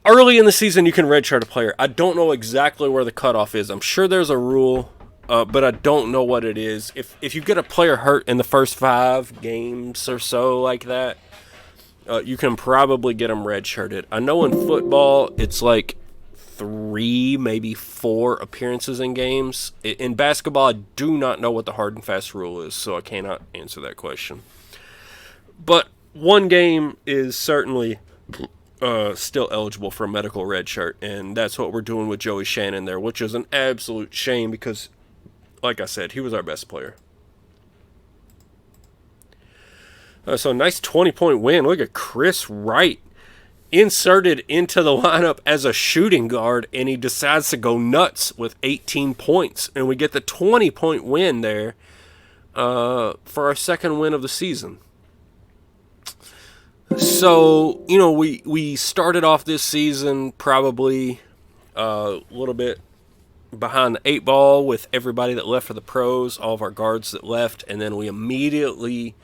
Early in the season, you can redshirt a player. I don't know exactly where the cutoff is. I'm sure there's a rule, but I don't know what it is. If you get a player hurt in the first 5 games or so like that, you can probably get them redshirted. I know in football, it's like 3, maybe 4 appearances in games. In basketball, I do not know what the hard and fast rule is, so I cannot answer that question. But 1 game is certainly still eligible for a medical red shirt, and that's what we're doing with Joey Shannon there, which is an absolute shame because, like I said, he was our best player. So nice 20-point win. Look at Chris Wright inserted into the lineup as a shooting guard, and he decides to go nuts with 18 points. And we get the 20-point win there for our second win of the season. So, you know, we started off this season probably a little bit behind the 8 ball with everybody that left for the pros, all of our guards that left, and then we immediately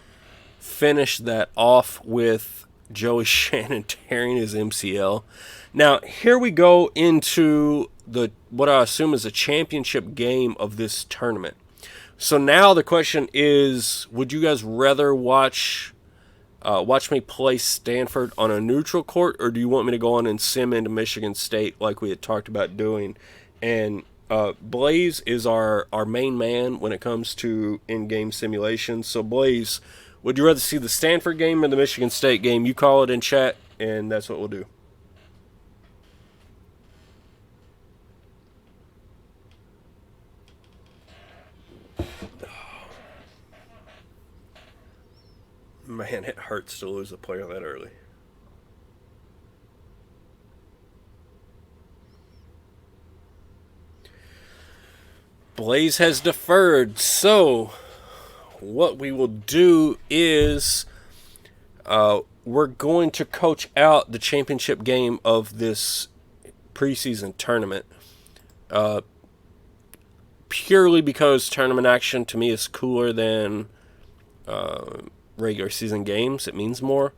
finished that off with Joey Shannon tearing his MCL. Now, here we go into what I assume is a championship game of this tournament. So now the question is, would you guys rather watch me play Stanford on a neutral court, or do you want me to go on and sim into Michigan State like we had talked about doing? And Blaze is our main man when it comes to in-game simulations. So Blaze, would you rather see the Stanford game or the Michigan State game? You call it in chat, and that's what we'll do. Man, it hurts to lose a player that early. Blaze has deferred, so what we will do is we're going to coach out the championship game of this preseason tournament. Purely because tournament action to me is cooler than regular season games. It means more.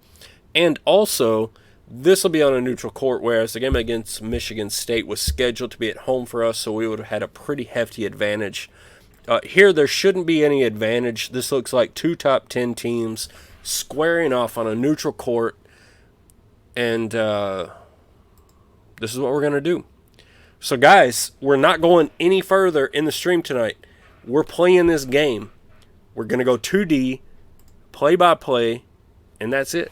And also, this will be on a neutral court, whereas the game against Michigan State was scheduled to be at home for us, so we would have had a pretty hefty advantage. Here, there shouldn't be any advantage. This looks like 2 top 10 teams squaring off on a neutral court, and this is what we're going to do. So, guys, we're not going any further in the stream tonight. We're playing this game. We're going to go 2D, play-by-play, and that's it.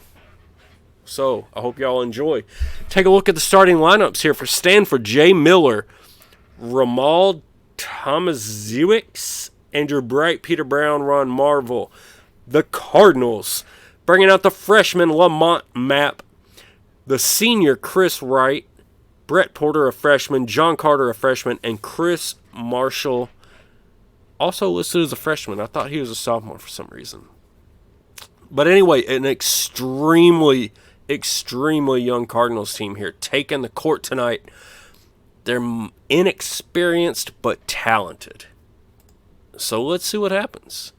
So, I hope y'all enjoy. Take a look at the starting lineups here for Stanford. Jay Miller, Ramal Tomaziewicz, Andrew Bright, Peter Brown, Ron Marvel. The Cardinals, bringing out the freshman Lamont Mapp, the senior Chris Wright, Brett Porter, a freshman, John Carter, a freshman, and Chris Marshall, also listed as a freshman. I thought he was a sophomore for some reason. But anyway, an extremely young Cardinals team here, taking the court tonight. They're inexperienced but talented. So let's see what happens.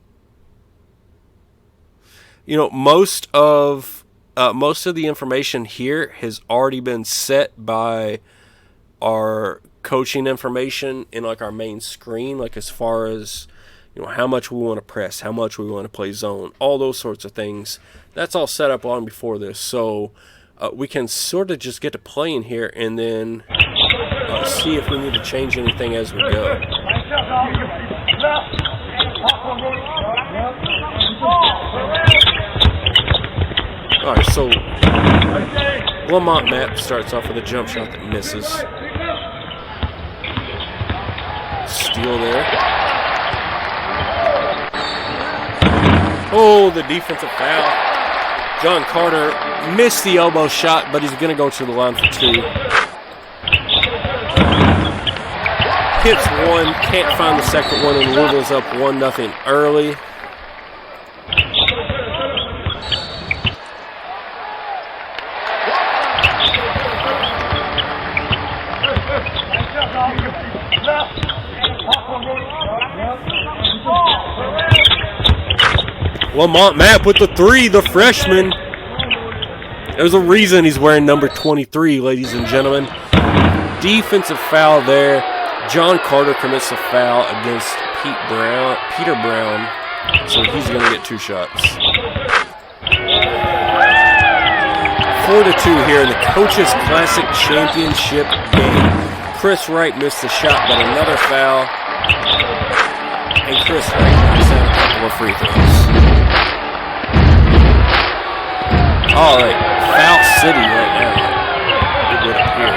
You know, most of the information here has already been set by our coaching information in like our main screen, like as far as, you know, how much we want to press, how much we want to play zone, all those sorts of things. That's all set up long before this, so we can sort of just get to playing here and then see if we need to change anything as we go. All right, so Lamont Mapp starts off with a jump shot that misses. Steal there. Oh, the defensive foul. John Carter missed the elbow shot, but he's going to go to the line for 2. Hits one, can't find the second one, and Louisville's up 1-0 early. Lamont Mapp with the 3, the freshman. There's a reason he's wearing number 23, ladies and gentlemen. Defensive foul there. John Carter commits a foul against Peter Brown, so he's going to get 2 shots. 4-2 here in the Coaches Classic Championship game. Chris Wright missed the shot, but another foul. And Chris Wright knocks out a couple of free throws. All right, foul city right now, it would appear.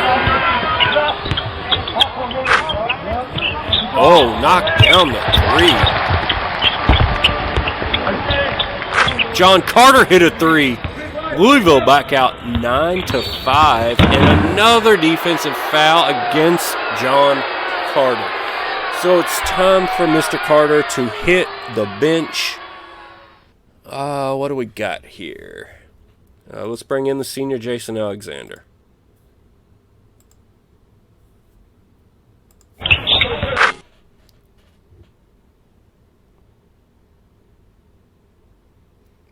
Oh, knocked down the 3. John Carter hit a 3. Louisville back out 9-5, and another defensive foul against John Carter. So it's time for Mr. Carter to hit the bench. What do we got here? Let's bring in the senior Jason Alexander.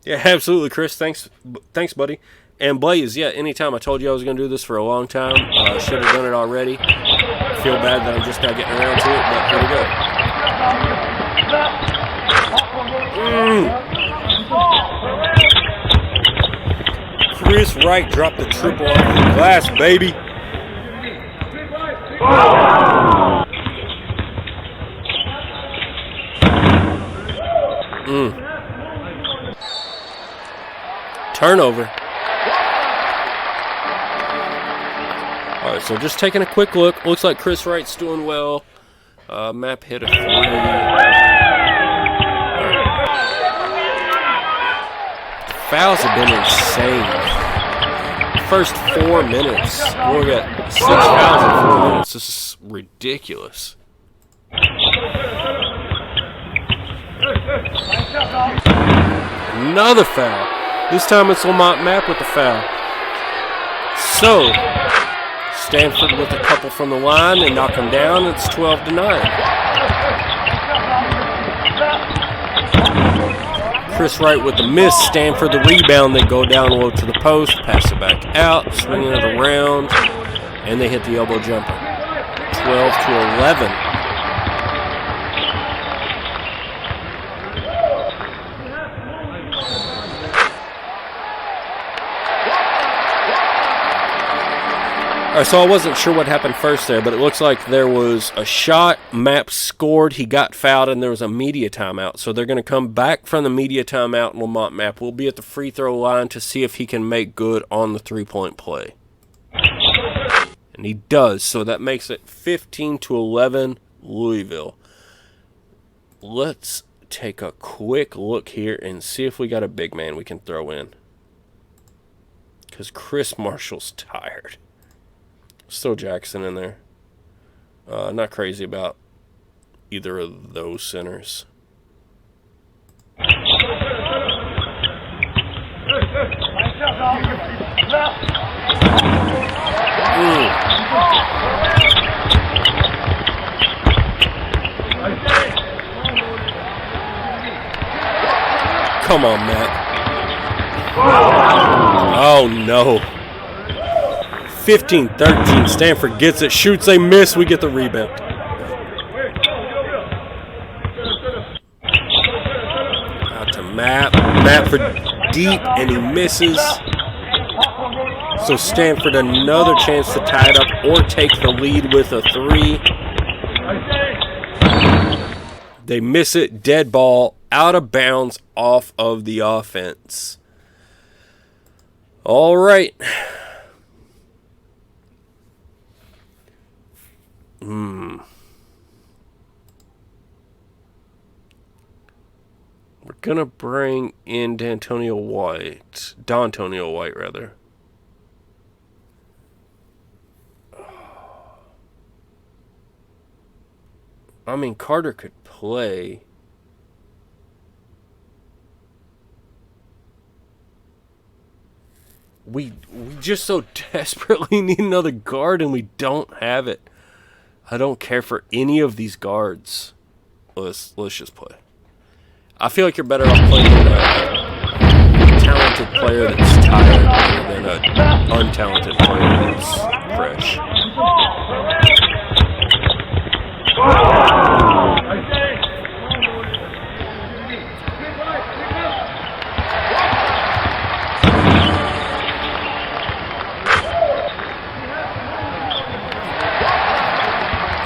Yeah, absolutely, Chris. Thanks, buddy. And Blaze, yeah, anytime. I told you I was going to do this for a long time. Should have done it already. I feel bad that I'm just now getting around to it, but here we go. Chris Wright dropped the triple off the glass, baby. Turnover. All right, so just taking a quick look. Looks like Chris Wright's doing well. Mapp hit a 3. fouls have been insane. First 4 minutes, we got 6 fouls in 4 minutes. This is ridiculous. Another foul. This time it's Lamont Mapp with the foul. So, Stanford with a couple from the line. They knock him down. It's 12-9. Chris Wright with the miss. Stanford the rebound. They go down low to the post. Pass it back out. Swing it around. And they hit the elbow jumper. 12-11. All right, so I wasn't sure what happened first there, but it looks like there was a shot. Mapp scored. He got fouled, and there was a media timeout. So they're going to come back from the media timeout, and Lamont Mapp will be at the free throw line to see if he can make good on the three-point play. And he does, so that makes it 15-11 Louisville. Let's take a quick look here and see if we got a big man we can throw in. Because Chris Marshall's tired. Still Jackson in there. Not crazy about either of those centers. Come on, Matt. Oh, no. 15-13. Stanford gets it. Shoots. They miss. We get the rebound. Out to Mapp. Mapp for deep, and he misses. So Stanford another chance to tie it up or take the lead with a three. They miss it. Dead ball. Out of bounds off of the offense. All right. We're going to bring in D'Antonio White, rather. I mean, Carter could play. We just so desperately need another guard, and we don't have it. I don't care for any of these guards. Let's just play. I feel like you're better off playing a talented player that's tired than an untalented player that's fresh.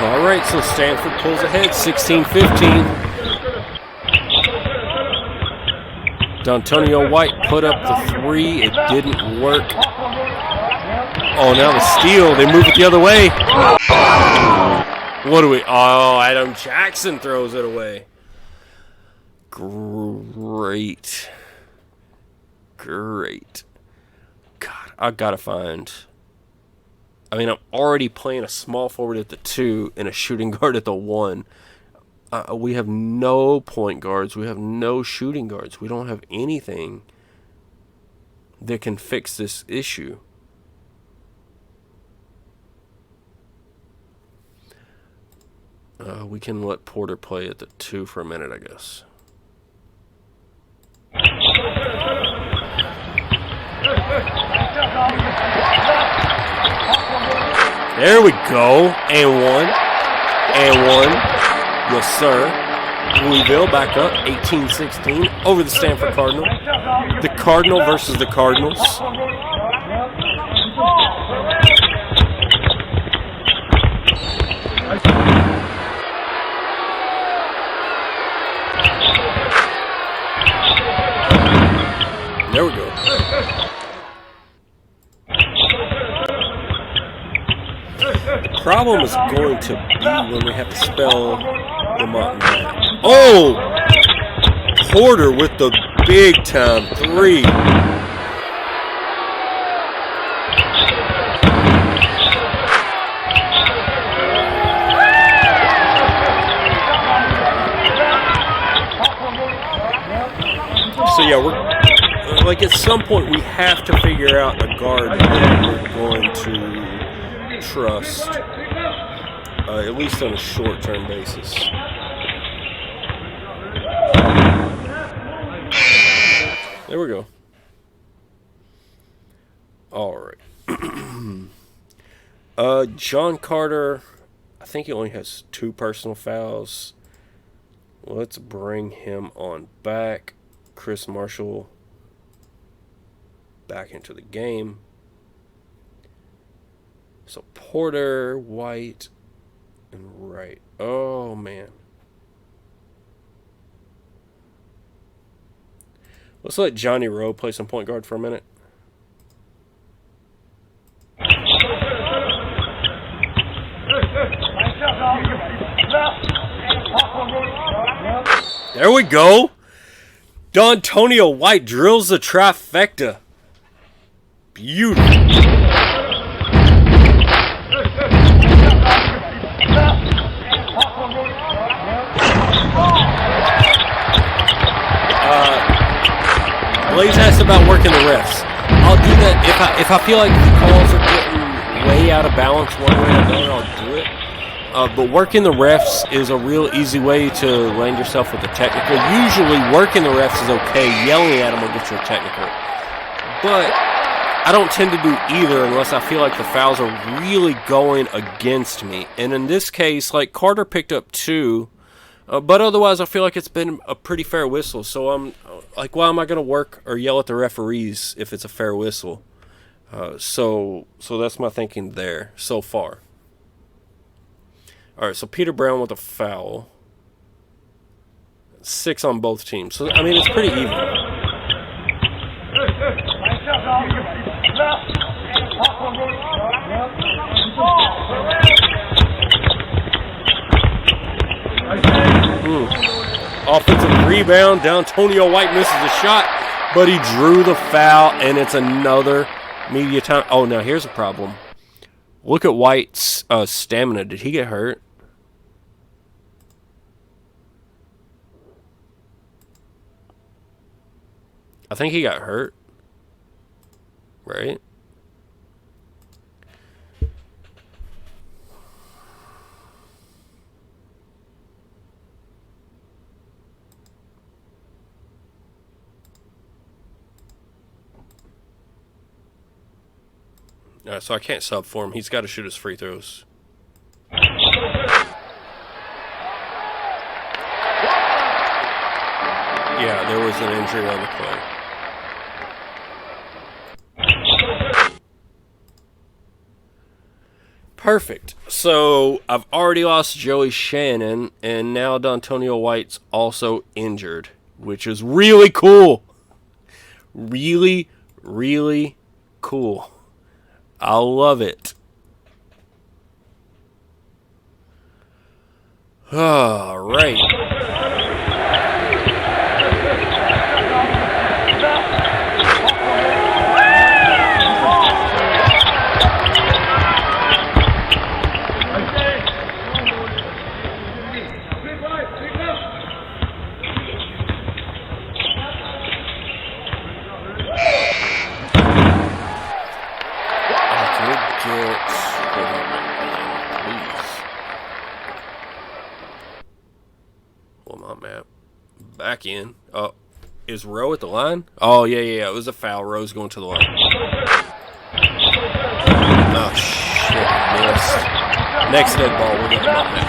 All right, so Stanford pulls ahead, 16-15. D'Antonio White put up the three. It didn't work. Oh, now the steal. They move it the other way. What do we... Oh, Adam Jackson throws it away. Great. God, I got to find... I mean, I'm already playing a small forward at the 2 and a shooting guard at the 1. We have no point guards. We have no shooting guards. We don't have anything that can fix this issue. We can let Porter play at the 2 for a minute, I guess. There we go. And one. Yes, sir. Louisville back up, 18-16, over the Stanford Cardinal. The Cardinal versus the Cardinals. There we go. The problem is going to be when we have to spell Lamont Mapp. Oh! Porter with the big time 3. So yeah, we're like at some point we have to figure out a guard that we're going to trust, at least on a short-term basis. There we go. All right. John Carter, I think he only has 2 personal fouls. Let's bring him on back. Chris Marshall back into the game. So Porter, White, and Wright. Oh, man. Let's let Johnny Rowe play some point guard for a minute. There we go. D'Antonio White drills the trifecta. Beautiful. Blaze asked about working the refs. I'll do that if I feel like the calls are getting way out of balance one way or another. I'll do it. But working the refs is a real easy way to land yourself with a technical. Usually working the refs is okay. Yelling at them will get you a technical. But I don't tend to do either unless I feel like the fouls are really going against me. And in this case, like Carter picked up 2. But otherwise, I feel like it's been a pretty fair whistle. So I'm like, why am I going to work or yell at the referees if it's a fair whistle? So that's my thinking there so far. All right, so Peter Brown with a foul. 6 on both teams. So, I mean, it's pretty even. Offensive rebound. D'Antonio White misses the shot, but he drew the foul, and it's another media time. Oh, now here's a problem. Look at White's stamina. Did he get hurt? I think he got hurt. Right? So I can't sub for him. He's got to shoot his free throws. Yeah, there was an injury on the play. Perfect. So I've already lost Joey Shannon, and now D'Antonio White's also injured, which is really cool. Really, really cool. I love it. All right. Back in. Oh, is Rowe at the line? Oh, yeah. It was a foul. Rowe's going to the line. Oh, shit. Missed. Next dead ball. We'll get the ball back.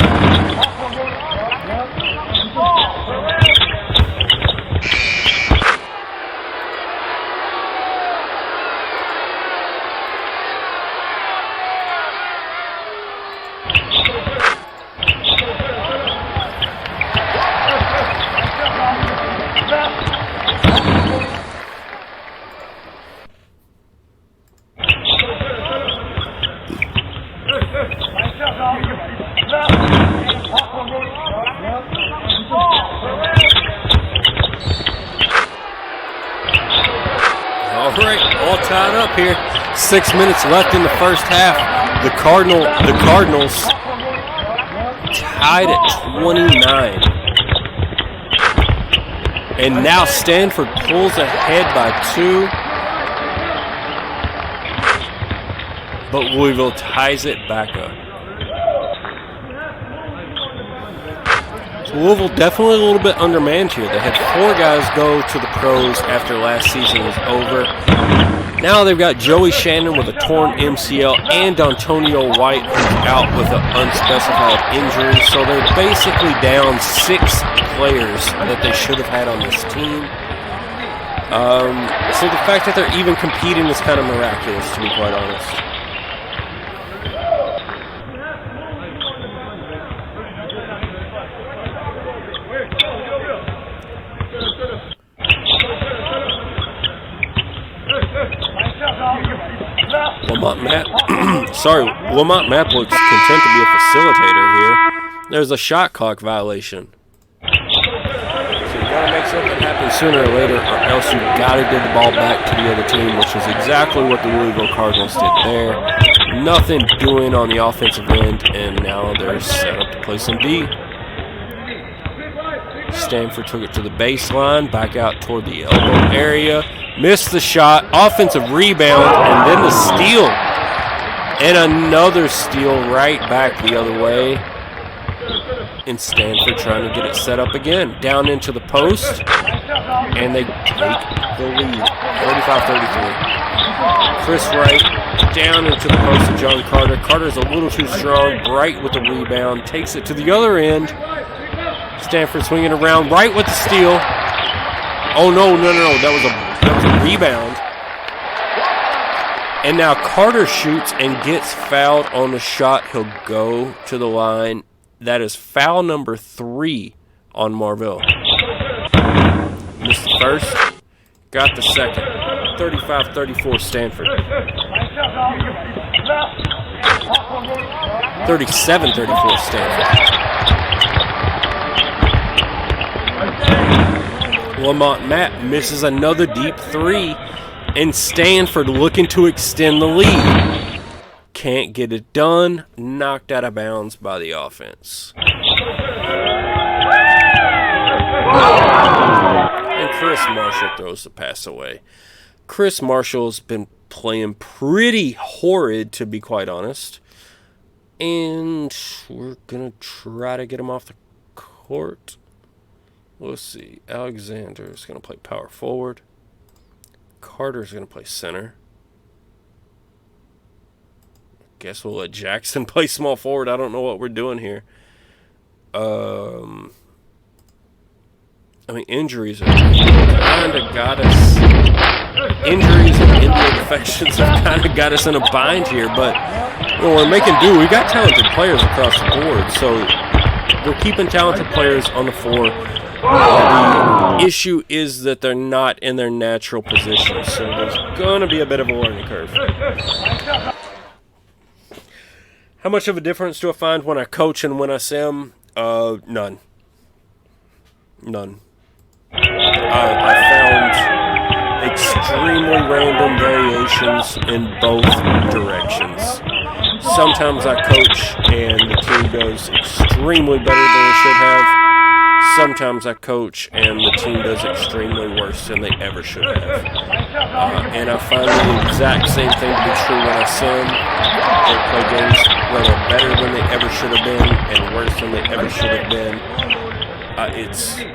All right, all tied up here. 6 minutes left in the first half. The Cardinals tied at 29. And now Stanford pulls ahead by 2. But Louisville ties it back up. So Louisville definitely a little bit undermanned here. They had 4 guys go to the pros after last season was over. Now they've got Joey Shannon with a torn MCL and Antonio White who's out with an unspecified injury. So they're basically down 6 players that they should have had on this team. So the fact that they're even competing is kind of miraculous, to be quite honest. Lamont Mapp looks content to be a facilitator here. There's a shot clock violation. So you gotta make something happen sooner or later, or else you gotta give the ball back to the other team, which is exactly what the Louisville Cardinals did there. Nothing doing on the offensive end, and now they're set up to play some D. Stanford took it to the baseline, back out toward the elbow area. Missed the shot, offensive rebound, and then the steal. And another steal right back the other way. And Stanford trying to get it set up again. Down into the post. And they take the lead. 35-33. Chris Wright down into the post to John Carter. Carter's a little too strong. Bright with the rebound. Takes it to the other end. Stanford swinging around. Wright with the steal. Oh, no. That was a rebound. And now Carter shoots and gets fouled on the shot. He'll go to the line. That is foul number 3 on Marvell. Missed the first. Got the second. 35-34 Stanford. 37-34 Stanford. Lamont Mapp misses another deep 3. And Stanford looking to extend the lead. Can't get it done. Knocked out of bounds by the offense. And Chris Marshall throws the pass away. Chris Marshall's been playing pretty horrid, to be quite honest. And we're going to try to get him off the court. Let's see. Alexander's going to play power forward. Carter's going to play center. Guess we'll let Jackson play small forward. I don't know what we're doing here. Injuries have kind of got us. Injuries and injury defections have kind of got us in a bind here. But we're making do. We've got talented players across the board. So we're keeping talented players on the floor. The issue is that they're not in their natural position, so there's going to be a bit of a learning curve. How much of a difference do I find when I coach and when I sim? None. I found extremely random variations in both directions. Sometimes I coach and the team does extremely better than they should have. Sometimes I coach and the team does extremely worse than they ever should have. And I find the exact same thing to be true when I sim. They play games where they're better than they ever should have been and worse than they ever should have been.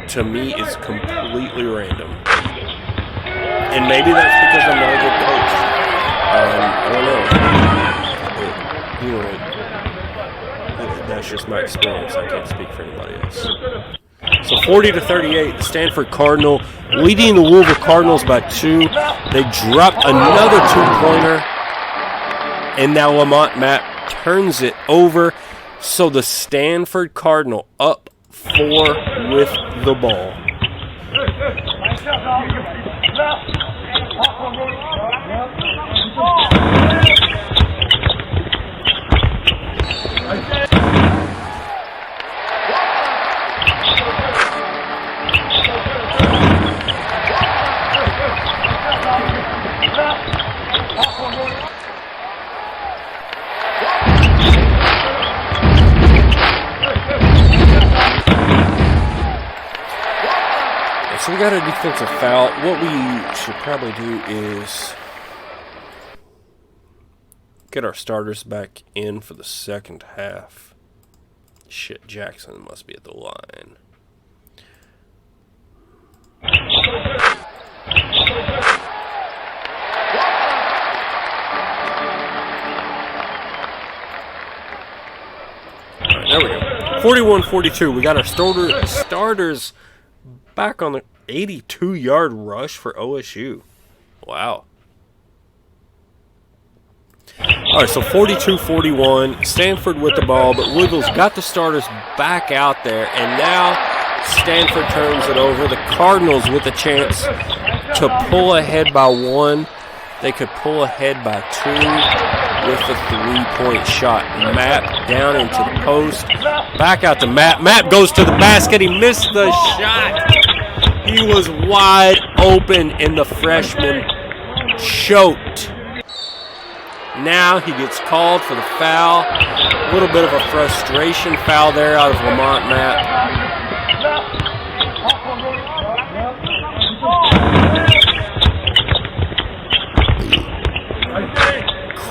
To me, it's completely random. And maybe that's because I'm not a good coach. I don't know. That's just my experience. I can't speak for anybody else. So 40-38, the Stanford Cardinal leading the Louisville Cardinals by 2. They dropped another 2-pointer, and now Lamont Mapp turns it over. So the Stanford Cardinal up 4 with the ball. we got a defensive foul. What we should probably do is get our starters back in for the second half. Shit, Jackson must be at the line. Alright, there we go. 41-42. We got our starters back on the 82-yard rush for OSU. Wow. Alright, so 42-41. Stanford with the ball, but Louisville's got the starters back out there, and now Stanford turns it over. The Cardinals with a chance to pull ahead by 1. They could pull ahead by 2 with the 3-point shot. Mapp down into the post. Back out to Mapp. Mapp goes to the basket. He missed the shot. He was wide open, and the freshman choked. Now he gets called for the foul. A little bit of a frustration foul there out of Lamont Mapp.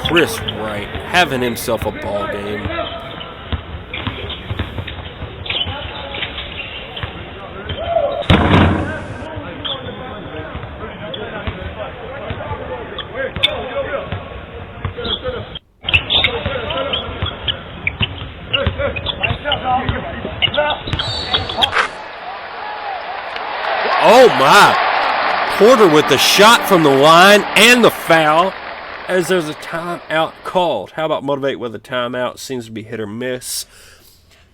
Chris Wright having himself a ball game. Oh my! Porter with the shot from the line and the foul. As there's a timeout called. How about motivate with a timeout? Seems to be hit or miss.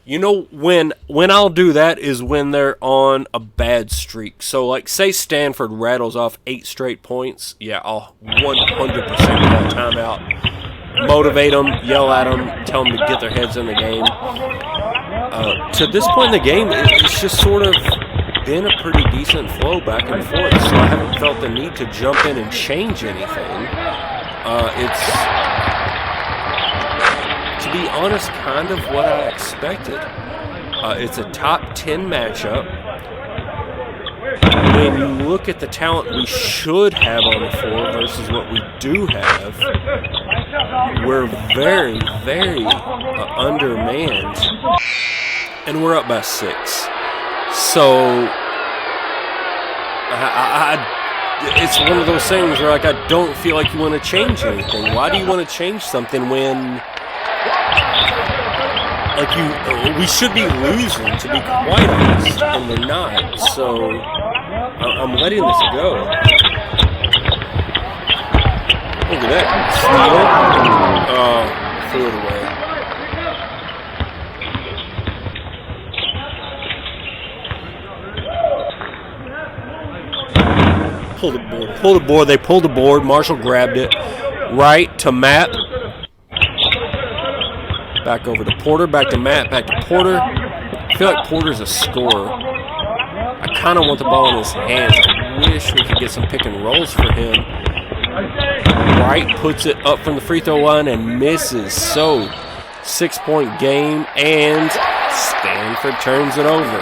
You know, when I'll do that is when they're on a bad streak. So, like, say Stanford rattles off 8 straight points. Yeah, I'll 100% call a timeout. Motivate them, yell at them, tell them to get their heads in the game. To this point in the game, it's just sort of been a pretty decent flow back and forth. So I haven't felt the need to jump in and change anything. It's, to be honest, kind of what I expected. It's a top 10 matchup. When you look at the talent we should have on the floor versus what we do have, we're very, very undermanned. And we're up by 6. So, it's one of those things where, like, I don't feel like you want to change anything. Why do you want to change something when, like, we should be losing, to be quite honest, and we're not. So I'm letting this go. Look at that. Steal. Threw it away. Pull the board. Pull the board. They pulled the board. Marshall grabbed it. Right to Mapp. Back over to Porter. Back to Mapp. Back to Porter. I feel like Porter's a scorer. I kind of want the ball in his hands. I wish we could get some pick and rolls for him. Wright puts it up from the free throw line and misses. So, 6-point game, and Stanford turns it over.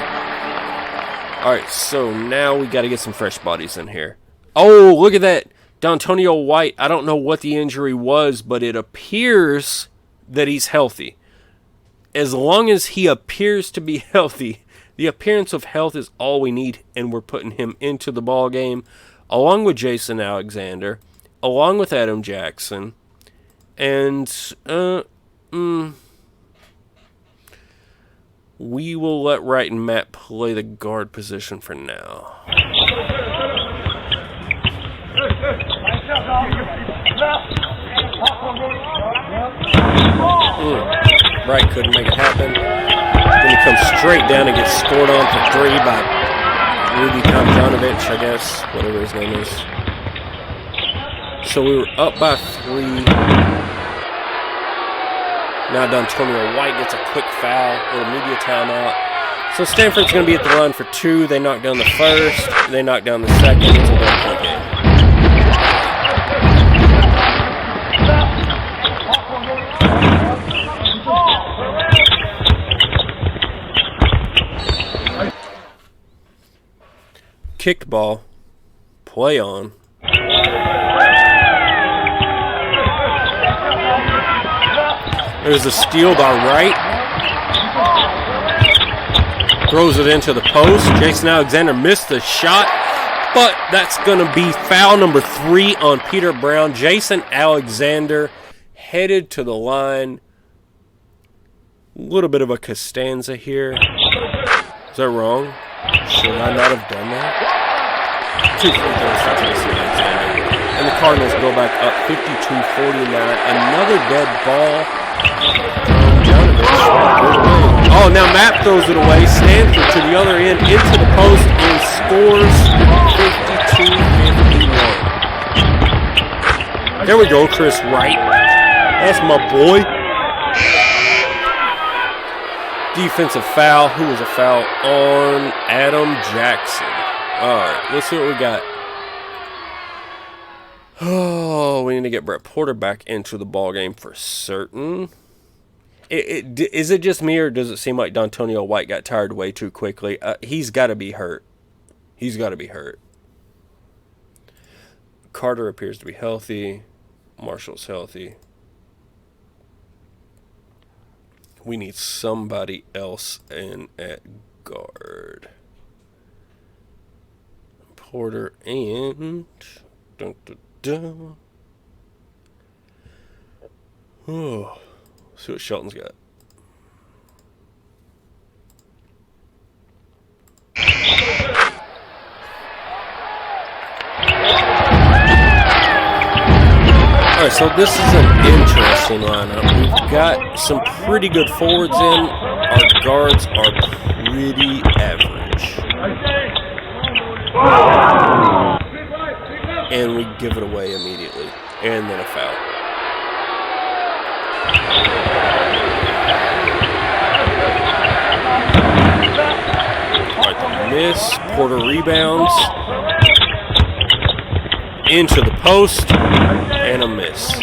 All right, so now we got to get some fresh bodies in here. Oh, look at that. D'Antonio White, I don't know what the injury was, but it appears that he's healthy. As long as he appears to be healthy, the appearance of health is all we need, and we're putting him into the ball game, along with Jason Alexander, along with Adam Jackson, and we will let Wright and Matt play the guard position for now. Wright couldn't make it happen. Then he comes straight down and gets scored on for 3 by Rudy Tomjanovich, I guess, whatever his name is. So we were up by 3. Now D'Antonio White gets a quick foul or a media timeout. So Stanford's going to be at the line for 2. They knock down the first. They knock down the second. It's a 1-point game. kicked ball. Play on. There's a steal by Wright. Throws it into the post. Jason Alexander missed the shot, but that's going to be foul number 3 on Peter Brown. Jason Alexander headed to the line. A little bit of a Costanza here. Is that wrong? Should I not have done that? 2 free throws for Jason Alexander. And the Cardinals go back up 52-49. Another dead ball. Oh, now Mapp throws it away. Stanford to the other end, into the post, and scores 52-51. There we go, Chris Wright. That's my boy. Defensive foul. Who was a foul on? Adam Jackson. All right, let's see what we got. Oh, we need to get Brett Porter back into the ballgame for certain. Is it just me, or does it seem like Dontonio White got tired way too quickly? He's got to be hurt. He's got to be hurt. Carter appears to be healthy. Marshall's healthy. We need somebody else in at guard. Porter and... Dun, dun, dun. Oh, let's see what Shelton's got. Alright, so this is an interesting lineup. We've got some pretty good forwards in. Our guards are pretty average. And we give it away immediately. And then a foul. Alright, the miss. Porter rebounds. Into the post. And a miss.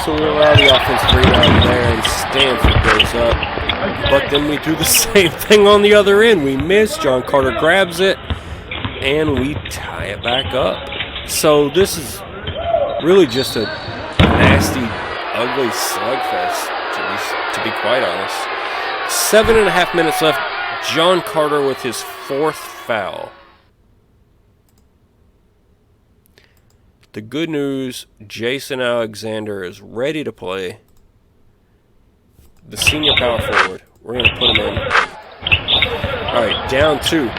So we allow the offensive rebound there, and Stanford goes up. But then we do the same thing on the other end. We miss. John Carter grabs it, and we tie it back up. So this is really just a nasty, ugly slugfest, to be quite honest. 7.5 minutes left. John Carter with his 4th foul. The good news, Jason Alexander is ready to play. The senior power forward. We're going to put him in. All right, down 2.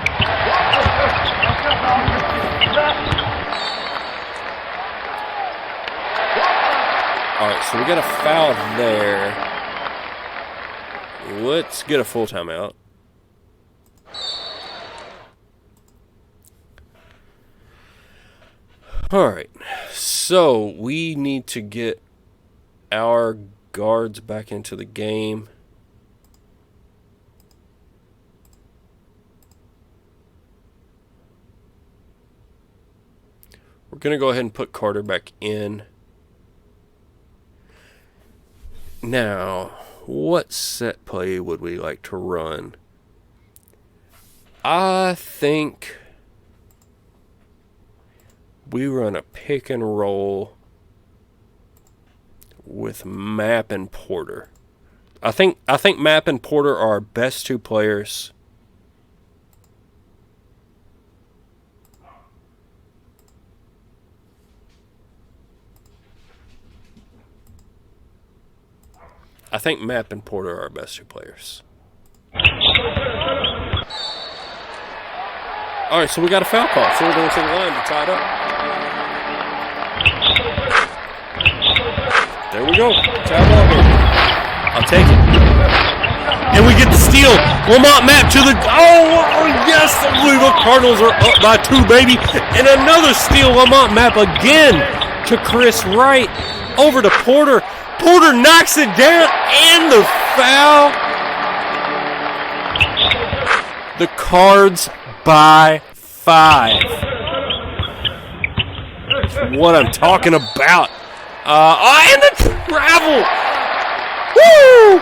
All right, so we got a foul there. Let's get a full timeout. Alright, so we need to get our guards back into the game. We're going to go ahead and put Carter back in. Now, what set play would we like to run? I think we run a pick and roll with Mapp and Porter. I think Mapp and Porter are our best 2 players. I think Mapp and Porter are our best 2 players. All right, so we got a foul call. So we're going to the line to tie it up. There we go. Tie it up. I'll take it. And we get the steal. Lamont Mapp to the... Oh, yes! The Louisville Cardinals are up by 2, baby. And another steal. Lamont Mapp again to Chris Wright. Over to Porter. Porter knocks it down, and the foul. The Cards by 5. what I'm talking about. And the travel. Woo!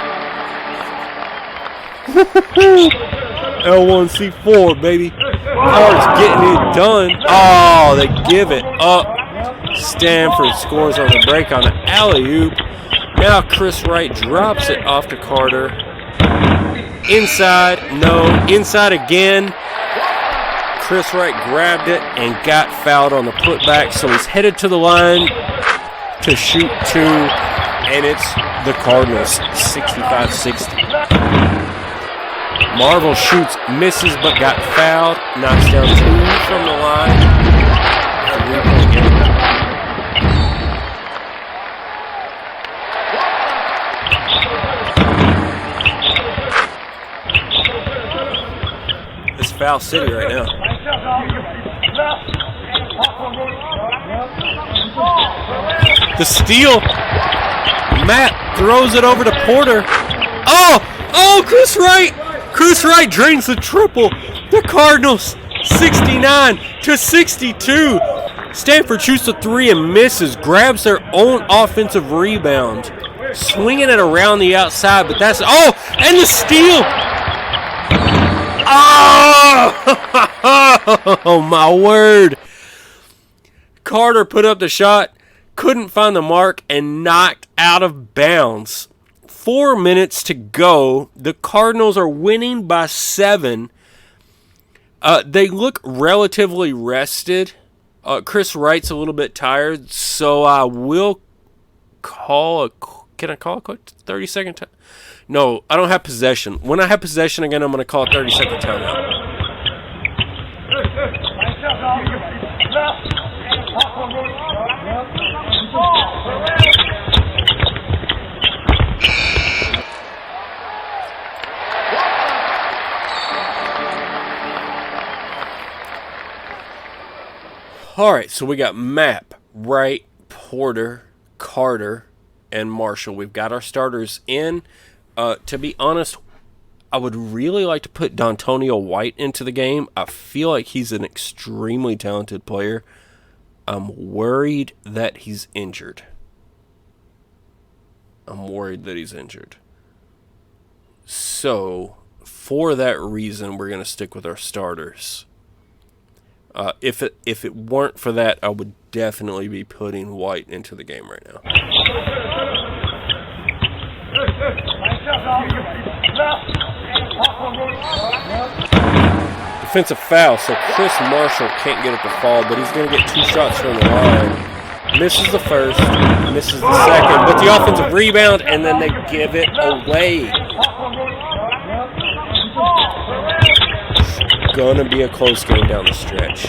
L1C4, baby. Cards getting it done. Oh, they give it up. Stanford scores on the break on the alley-oop. Now Chris Wright drops it off to Carter. Inside, no. Inside again. Chris Wright grabbed it and got fouled on the putback, so he's headed to the line to shoot two, and it's the Cardinals, 65-60. Marvel shoots, misses, but got fouled. Knocks down two from the line. It's foul city right now. The steal. Matt throws it over to Porter. Oh, Chris Wright. Chris Wright drains the triple. The Cardinals, 69-62. Stanford shoots the three and misses. Grabs their own offensive rebound. Swinging it around the outside, but that's... Oh, and the steal. Oh, my word. Carter put up the shot, couldn't find the mark, and knocked out of bounds. 4 minutes to go. The Cardinals are winning by 7. They look relatively rested. Chris Wright's a little bit tired, so I will call a... Can I call a quick 30-second time? No, I don't have possession. When I have possession again, I'm going to call a 30-second timeout. All right, so we got Mapp, Wright, Porter, Carter, and Marshall. We've got our starters in. To be honest, I would really like to put D'Antonio White into the game. I feel like he's an extremely talented player. I'm worried that he's injured. So, for that reason, we're going to stick with our starters. If it weren't for that, I would definitely be putting White into the game right now. Defensive foul, so Chris Marshall can't get it to fall, but he's going to get 2 shots from the line. Misses the first, misses the second, but the offensive rebound, and then they give it away. Gonna be a close game down the stretch.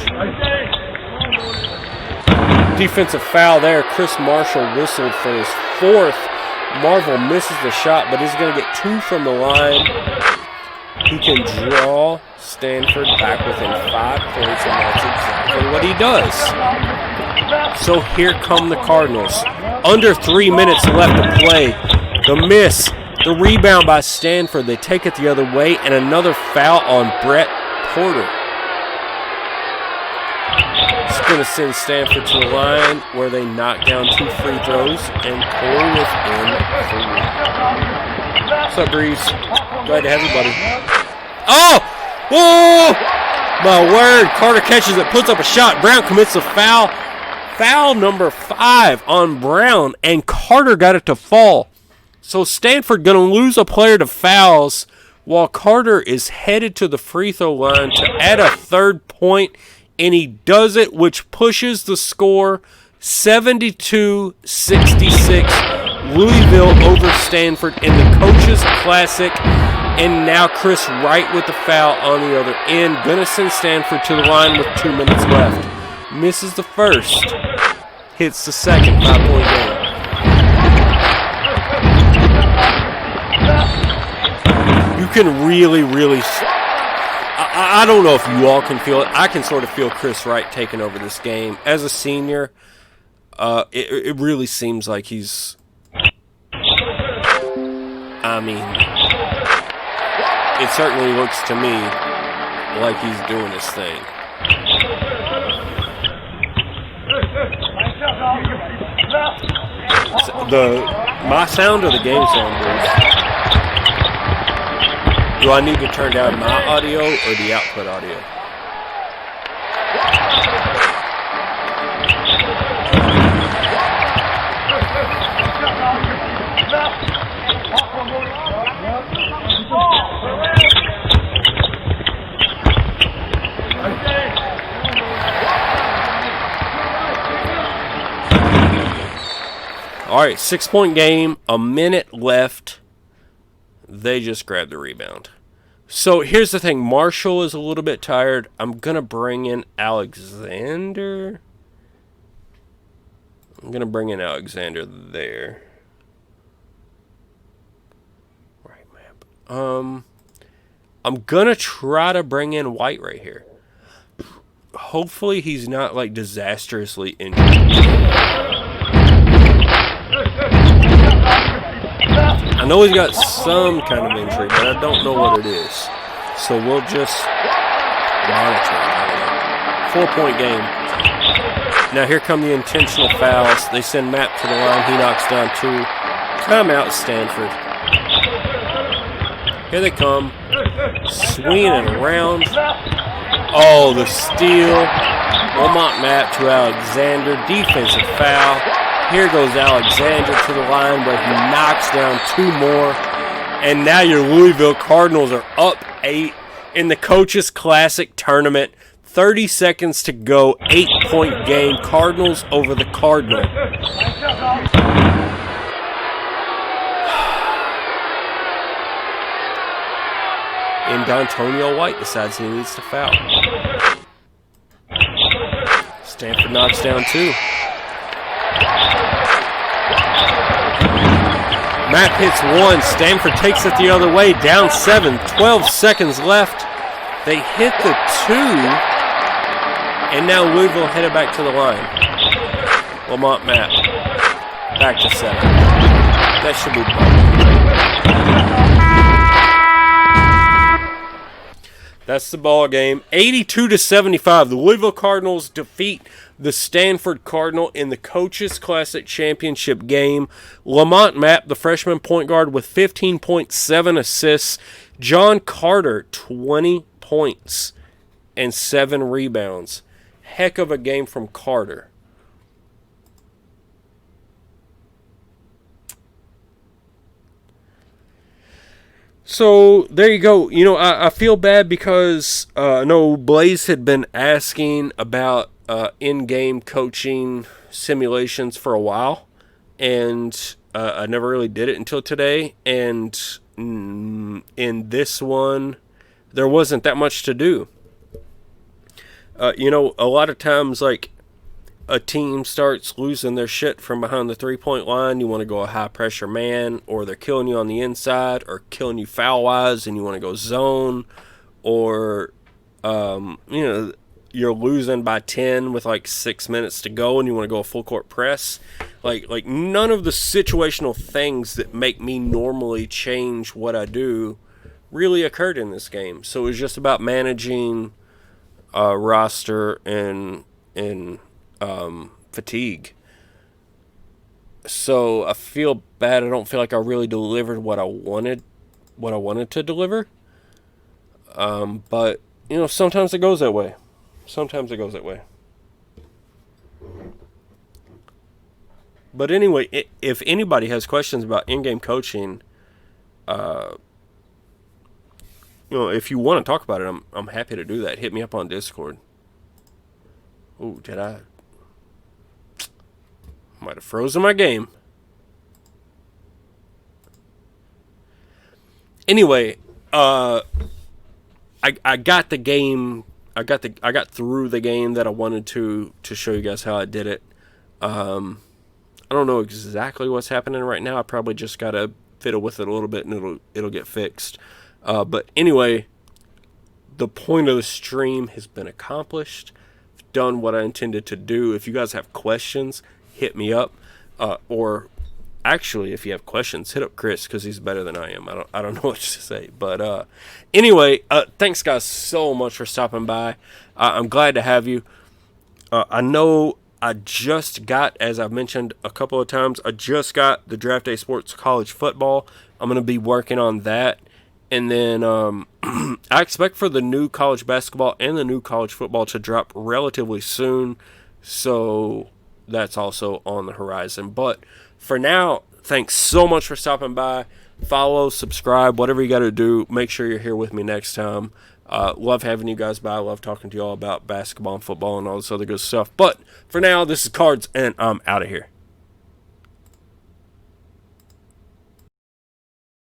Defensive foul there. Chris Marshall whistled for his 4th. Marvel misses the shot, but he's going to get 2 from the line. He can draw Stanford back within 5 points, and that's exactly what he does. So here come the Cardinals. Under 3 minutes left to play. The miss, the rebound by Stanford. They take it the other way, and another foul on Brett Porter. It's going to send Stanford to the line where they knock down 2 free throws and pull within 3. What's up, Breeze? Glad to have you, buddy. Oh! Whoa! My word. Carter catches it, puts up a shot. Brown commits a foul. Foul number 5 on Brown, and Carter got it to fall. So Stanford going to lose a player to fouls while Carter is headed to the free throw line to add a 3rd point, and he does it, which pushes the score 72-66. Louisville over Stanford in the Coaches Classic, and now Chris Wright with the foul on the other end. Gonna send Stanford to the line with 2 minutes left. Misses the first, hits the second 5-point game. You can really, I don't know if you all can feel it. I can sort of feel Chris Wright taking over this game. As a senior, it really seems like he's, it certainly looks to me like he's doing his thing. My sound or the game sound, Bruce? Do I need to turn down my audio or the output audio? All right, 6-point game, a minute left. They just grabbed the rebound. So here's the thing. Marshall is a little bit tired. I'm going to bring in Alexander. I'm going to bring in Alexander there. Right map. I'm going to try to bring in White right here. Hopefully he's not like disastrously injured. I know he's got some kind of injury, but I don't know what it is. So we'll just monitor it. 4-point game. Now here come the intentional fouls. They send Matt to the line. He knocks down 2. Timeout, Stanford. Here they come. Swinging around. Oh, the steal. Lamont Matt to Alexander. Defensive foul. Here goes Alexander to the line where he knocks down 2 more. And now your Louisville Cardinals are up 8 in the Coaches Classic Tournament. 30 seconds to go. 8-point game. Cardinals over the Cardinal. And D'Antonio White decides he needs to foul. Stanford knocks down 2. Matt hits 1. Stanford takes it the other way. Down 7. 12 seconds left. They hit the 2. And now Louisville headed back to the line. Lamont Matt. Back to 7. That should be fun. That's the ball game. 82-75. The Louisville Cardinals defeat the Stanford Cardinal in the Coaches Classic Championship game. Lamont Mapp, the freshman point guard, with 15.7 assists. John Carter, 20 points and 7 rebounds. Heck of a game from Carter. So, there you go. You know, I feel bad because I know Blaze had been asking about in-game coaching simulations for a while. And I never really did it until today. And in this one, there wasn't that much to do. You know, a lot of times, like, a team starts losing their shit from behind the three-point line, you want to go a high-pressure man, or they're killing you on the inside, or killing you foul-wise, and you want to go zone, or, you know, you're losing by 10 with, like, 6 minutes to go, and you want to go a full-court press. Like none of the situational things that make me normally change what I do really occurred in this game. So it was just about managing roster and fatigue. So I feel bad. I don't feel like I really delivered what I wanted to deliver. But you know, sometimes it goes that way. But anyway, if anybody has questions about in-game coaching, you know, if you want to talk about it, I'm happy to do that. Hit me up on Discord. Oh, did I? Might have frozen my game. Anyway, I got the game. I got through the game that I wanted to show you guys how I did it. I don't know exactly what's happening right now. I probably just gotta fiddle with it a little bit and it'll get fixed. But anyway, the point of the stream has been accomplished. I've done what I intended to do. If you guys have questions, hit me up. Or actually, if you have questions, hit up Chris because he's better than I am. I don't know what to say. But anyway, thanks guys so much for stopping by. I'm glad to have you. I know I just got, as I've mentioned a couple of times, I just got the Draft Day Sports College Football. I'm going to be working on that. And then I expect for the new college basketball and the new college football to drop relatively soon. So that's also on the horizon. But for now, thanks so much for stopping by. Follow, subscribe, whatever you got to do. Make sure you're here with me next time. Love having you guys by. Love talking to you all about basketball and football and all this other good stuff. But for now, this is Cards, and I'm out of here.